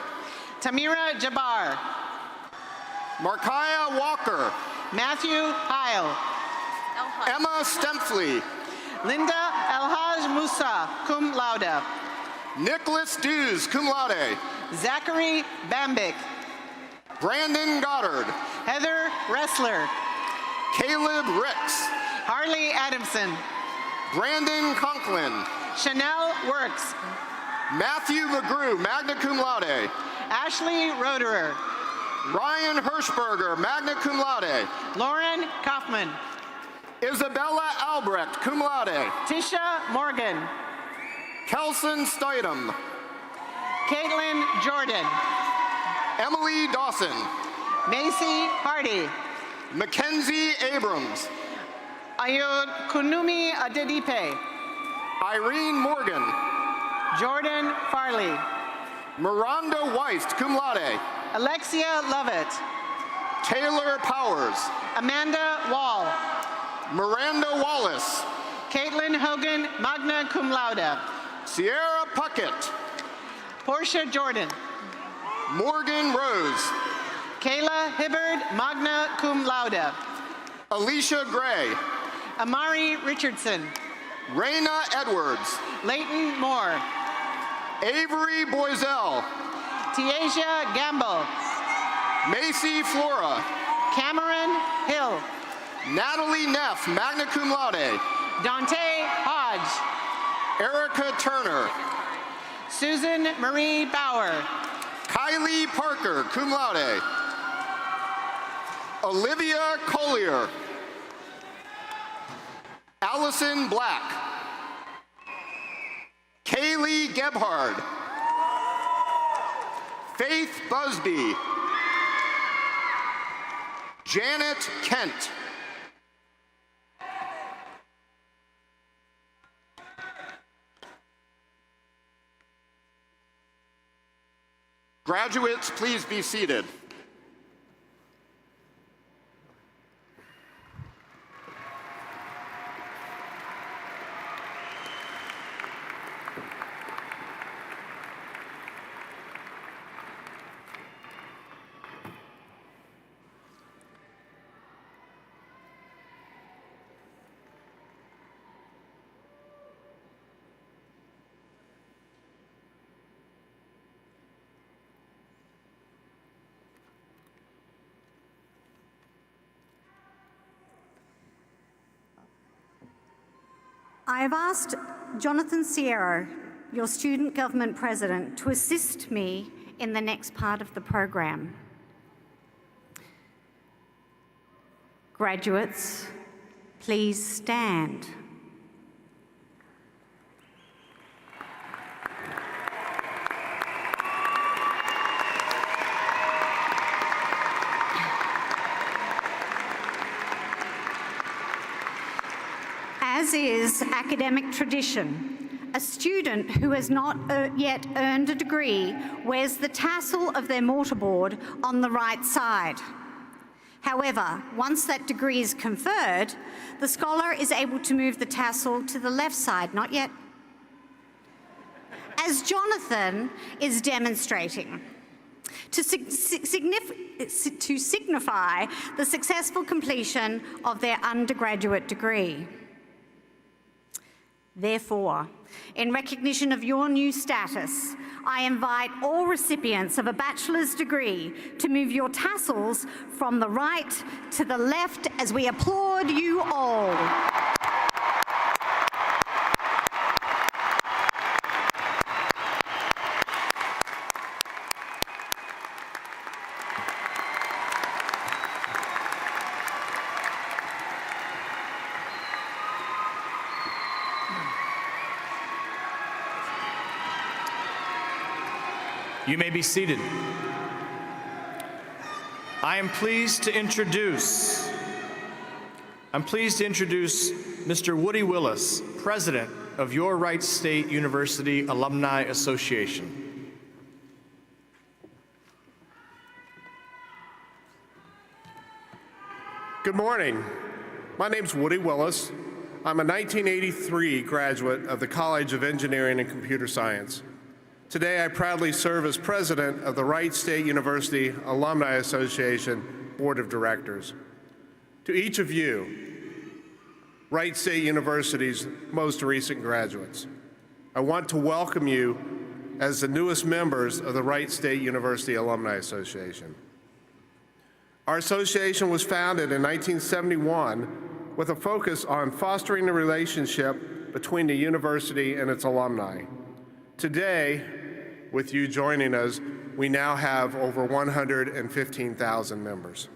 Tamira Jabbar. Markiah Walker. Matthew Heil. Emma Stempfley. Linda Elhaj Musa, cum laude. Nicholas Dews, cum laude. Zachary Bambick. Brandon Goddard. Heather Ressler. Caleb Ricks. Harley Adamson. Brandon Conklin. Chanel Works. Matthew McGrew, magna cum laude. Ashley Roderer. Ryan Hirschberger, magna cum laude. Lauren Kaufman. Isabella Albrecht, cum laude. Tisha Morgan. Kelson Stidham. Caitlin Jordan. Emily Dawson. Macy Hardy. Mackenzie Abrams. Ayokunumi Adedipe. Irene Morgan. Jordan Farley. Miranda Weist, cum laude. Alexia Lovett. Taylor Powers. Amanda Wall. Miranda Wallace. Caitlin Hogan, magna cum laude. Sierra Puckett. Portia Jordan. Morgan Rose. Kayla Hibbard, magna cum laude. Alicia Gray. Amari Richardson. Raina Edwards. Leighton Moore. Avery Boiselle. Tiasia Gamble. Macy Flora. Cameron Hill. Natalie Neff, magna cum laude. Dante Hodge. Erica Turner. Susan Marie Bauer. Kylie Parker, cum laude. Olivia Collier. Allison Black. Kaylee Gebhard. Faith Busby. Janet Kent. Graduates, please be seated. I have asked Jonathan Sierra, your student government president, to assist me in the next part of the program. Graduates, please stand. As is academic tradition, a student who has not yet earned a degree wears the tassel of their mortarboard on the right side. However, once that degree is conferred, the scholar is able to move the tassel to the left side, not yet, as Jonathan is demonstrating, to signify the successful completion of their undergraduate degree. Therefore, in recognition of your new status, I invite all recipients of a bachelor's degree to move your tassels from the right to the left as we applaud you all. You may be seated. I'm pleased to introduce Mr. Woody Willis, President of your Wright State University Alumni Association. Good morning. My name's Woody Willis. I'm a 1983 graduate of the College of Engineering and Computer Science. Today, I proudly serve as president of the Wright State University Alumni Association Board of Directors. To each of you, Wright State University's most recent graduates, I want to welcome you as the newest members of the Wright State University Alumni Association. Our association was founded in 1971 with a focus on fostering the relationship between the university and its alumni. Today, with you joining us, we now have over 115,000 members.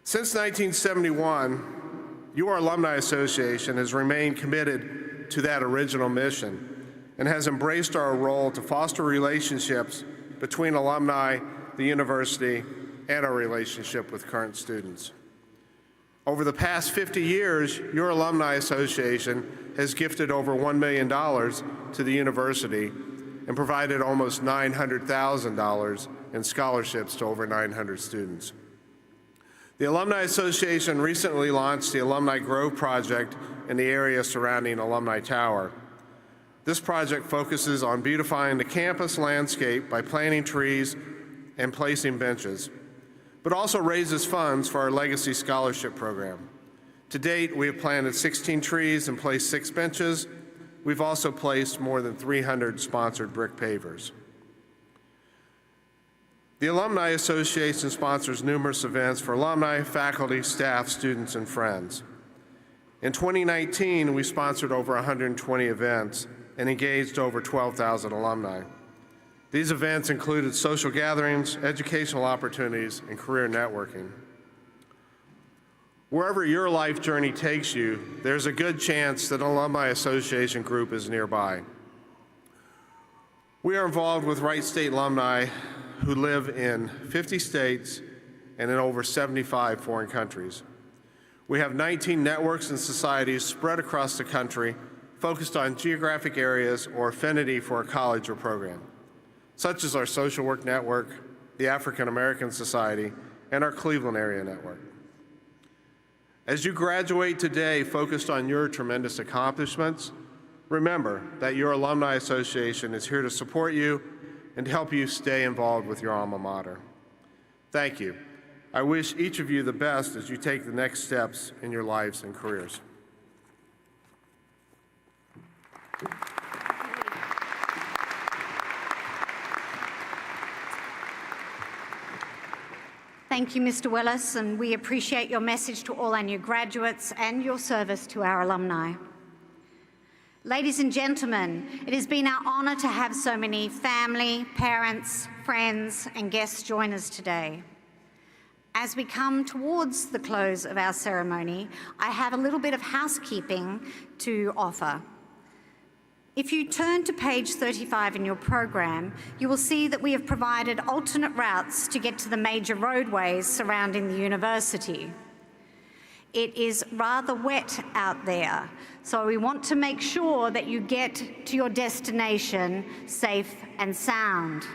Since 1971, your Alumni Association has remained committed to that original mission and has embraced our role to foster relationships between alumni, the university, and our relationship with current students. Over the past 50 years, your Alumni Association has gifted over $1 million to the university and provided almost $900,000 in scholarships to over 900 students. The Alumni Association recently launched the Alumni Grove project in the area surrounding Alumni Tower. This project focuses on beautifying the campus landscape by planting trees and placing benches, but also raises funds for our Legacy Scholarship Program. To date, we have planted 16 trees and placed 6 benches. We've also placed more than 300 sponsored brick pavers. The Alumni Association sponsors numerous events for alumni, faculty, staff, students, and friends. In 2019, we sponsored over 120 events and engaged over 12,000 alumni. These events included social gatherings, educational opportunities, and career networking. Wherever your life journey takes you, there's a good chance that an Alumni Association group is nearby. We are involved with Wright State alumni who live in 50 states and in over 75 foreign countries. We have 19 networks and societies spread across the country focused on geographic areas or affinity for a college or program, such as our Social Work Network, the African American Society, and our Cleveland area network. As you graduate today focused on your tremendous accomplishments, remember that your Alumni Association is here to support you and to help you stay involved with your alma mater. Thank you. I wish each of you the best as you take the next steps in your lives and careers. Thank you, Mr. Willis, and we appreciate your message to all our new graduates and your service to our alumni. Ladies and gentlemen, it has been our honor to have so many family, parents, friends, and guests join us today. As we come towards the close of our ceremony, I have a little bit of housekeeping to offer. If you turn to page 35 in your program, you will see that we have provided alternate routes to get to the major roadways surrounding the university. It is rather wet out there, so we want to make sure that you get to your destination safe and sound.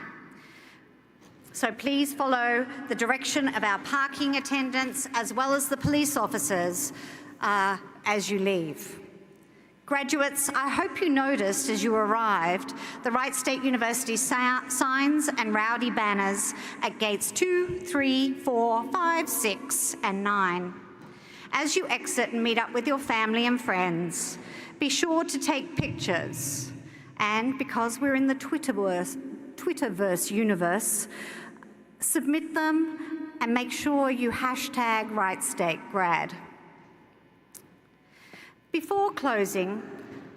So please follow the direction of our parking attendants as well as the police officers as you leave. Graduates, I hope you noticed as you arrived the Wright State University signs and rowdy banners at gates 2, 3, 4, 5, 6, and 9. As you exit and meet up with your family and friends, be sure to take pictures. And because we're in the Twitterverse universe, submit them and make sure you hashtag Wright State Grad. Before closing,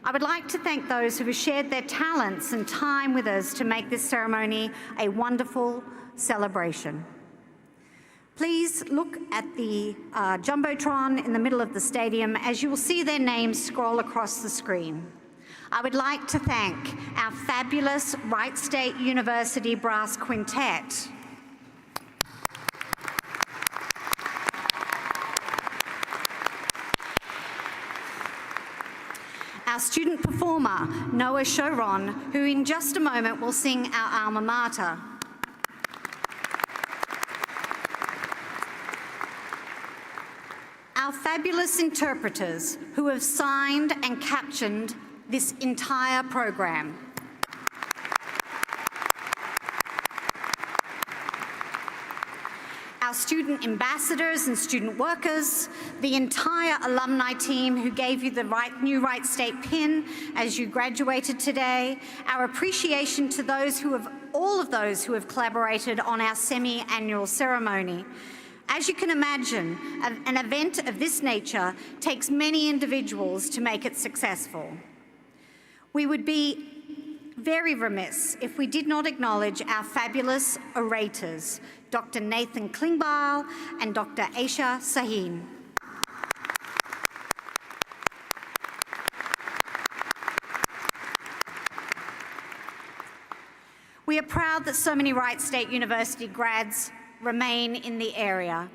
I would like to thank those who have shared their talents and time with us to make this ceremony a wonderful celebration. Please look at the Jumbotron in the middle of the stadium as you will see their names scroll across the screen. I would like to thank our fabulous Wright State University Brass Quintet, our student performer, Noah Choron, who in just a moment will sing our Alma Mater. Our fabulous interpreters who have signed and captioned this entire program. Our student ambassadors and student workers, the entire alumni team who gave you the new Wright State pin as you graduated today, our appreciation to all of those who have collaborated on our semi-annual ceremony. As you can imagine, an event of this nature takes many individuals to make it successful. We would be very remiss if we did not acknowledge our fabulous orators, Dr. Nathan Klingbeil and Dr. Aisha Sahin. We are proud that so many Wright State University grads remain in the area.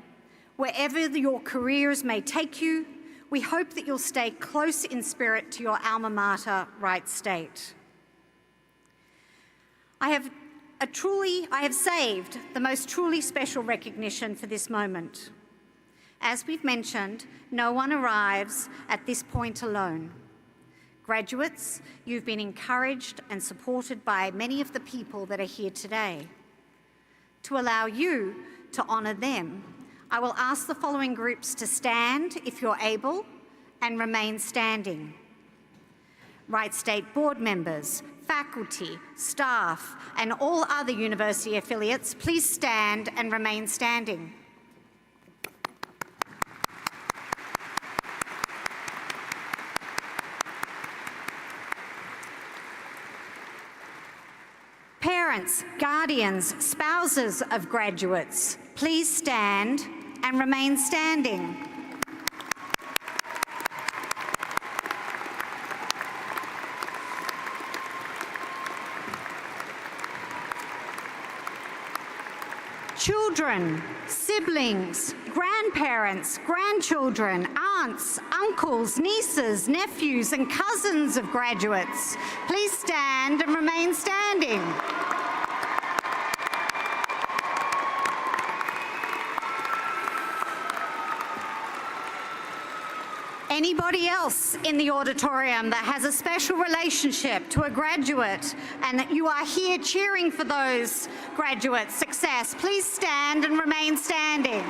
Wherever your careers may take you, we hope that you'll stay close in spirit to your alma mater, Wright State. I have saved the most truly special recognition for this moment. As we've mentioned, no one arrives at this point alone. Graduates, you've been encouraged and supported by many of the people that are here today. To allow you to honor them, I will ask the following groups to stand if you're able and remain standing. Wright State board members, faculty, staff, and all other university affiliates, please stand and remain standing. Parents, guardians, spouses of graduates, please stand and remain standing. children, siblings, grandparents, grandchildren, aunts, uncles, nieces, nephews, and cousins of graduates, please stand and remain standing. Anybody else in the auditorium that has a special relationship to a graduate and that you are here cheering for those graduates' success, please stand and remain standing.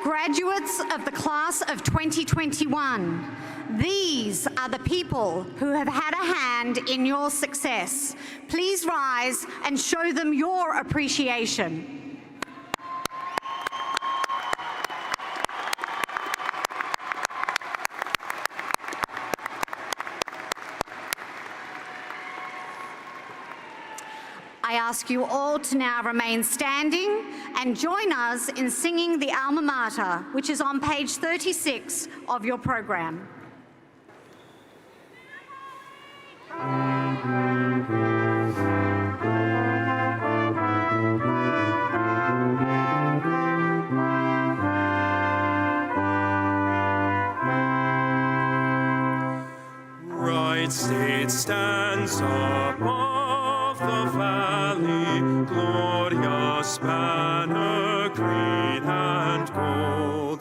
Graduates of the class of 2021, these are the people who have had a hand in your success. Please rise and show them your appreciation. I ask you all to now remain standing and join us in singing the Alma Mater, which is on page 36 of your program. Wright State stands above the valley, glorious banner green and gold,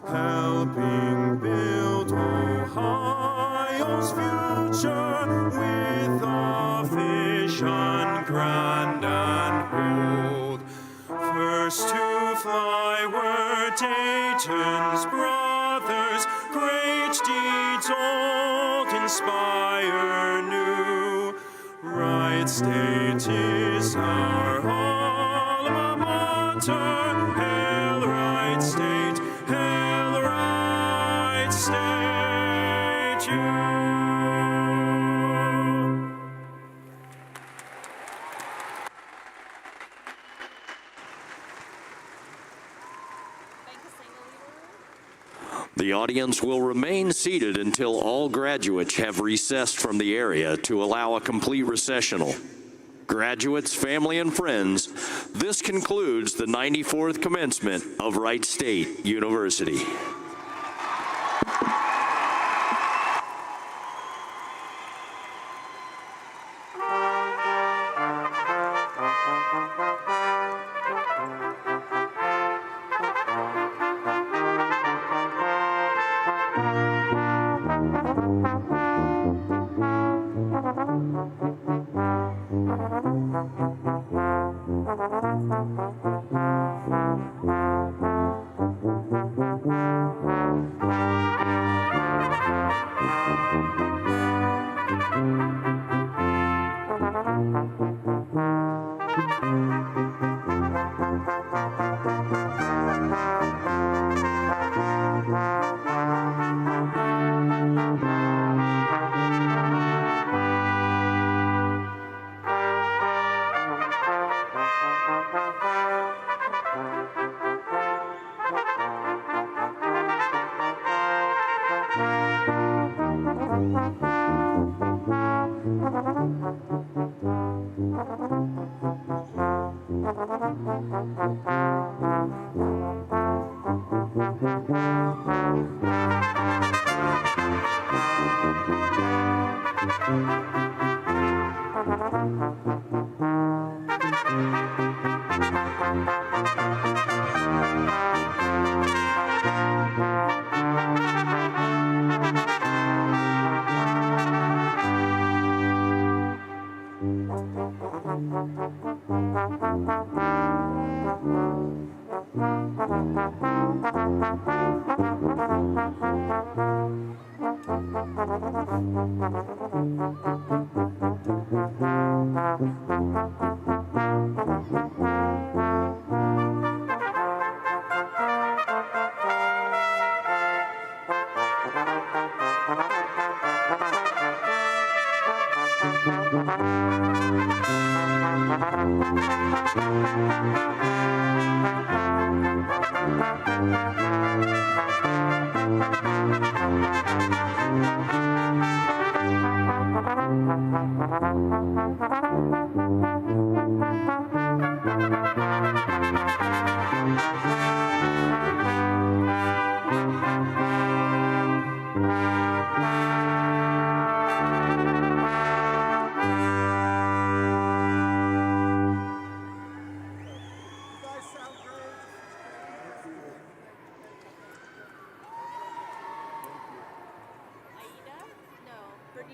helping build Ohio's future with a vision grand and bold. First to fly were Dayton's brothers, great deeds old inspire new. Wright State is our alma mater. Hail Wright State, hail Wright State, you. The audience will remain seated until all graduates have recessed from the area to allow a complete recessional. Graduates, family, and friends, this concludes the 94th commencement of Wright State University.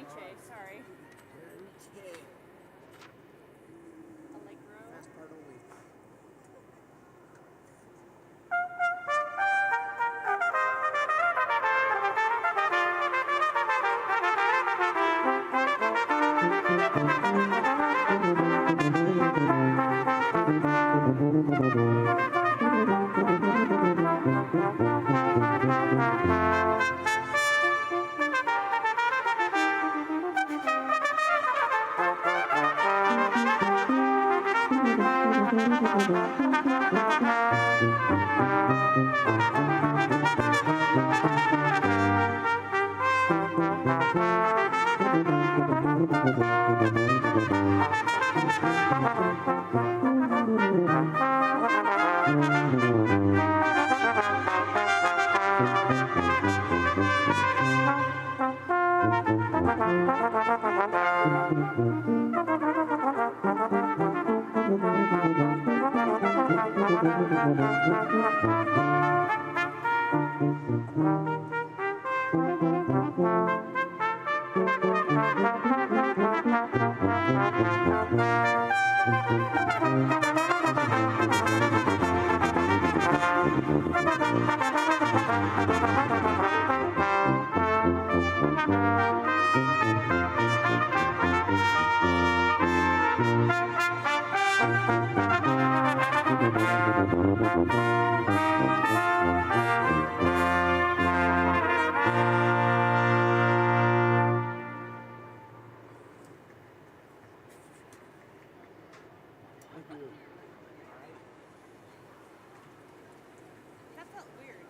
sorry. That felt weird.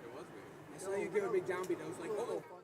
It was weird. I saw you give a big downbeat. I was like, oh.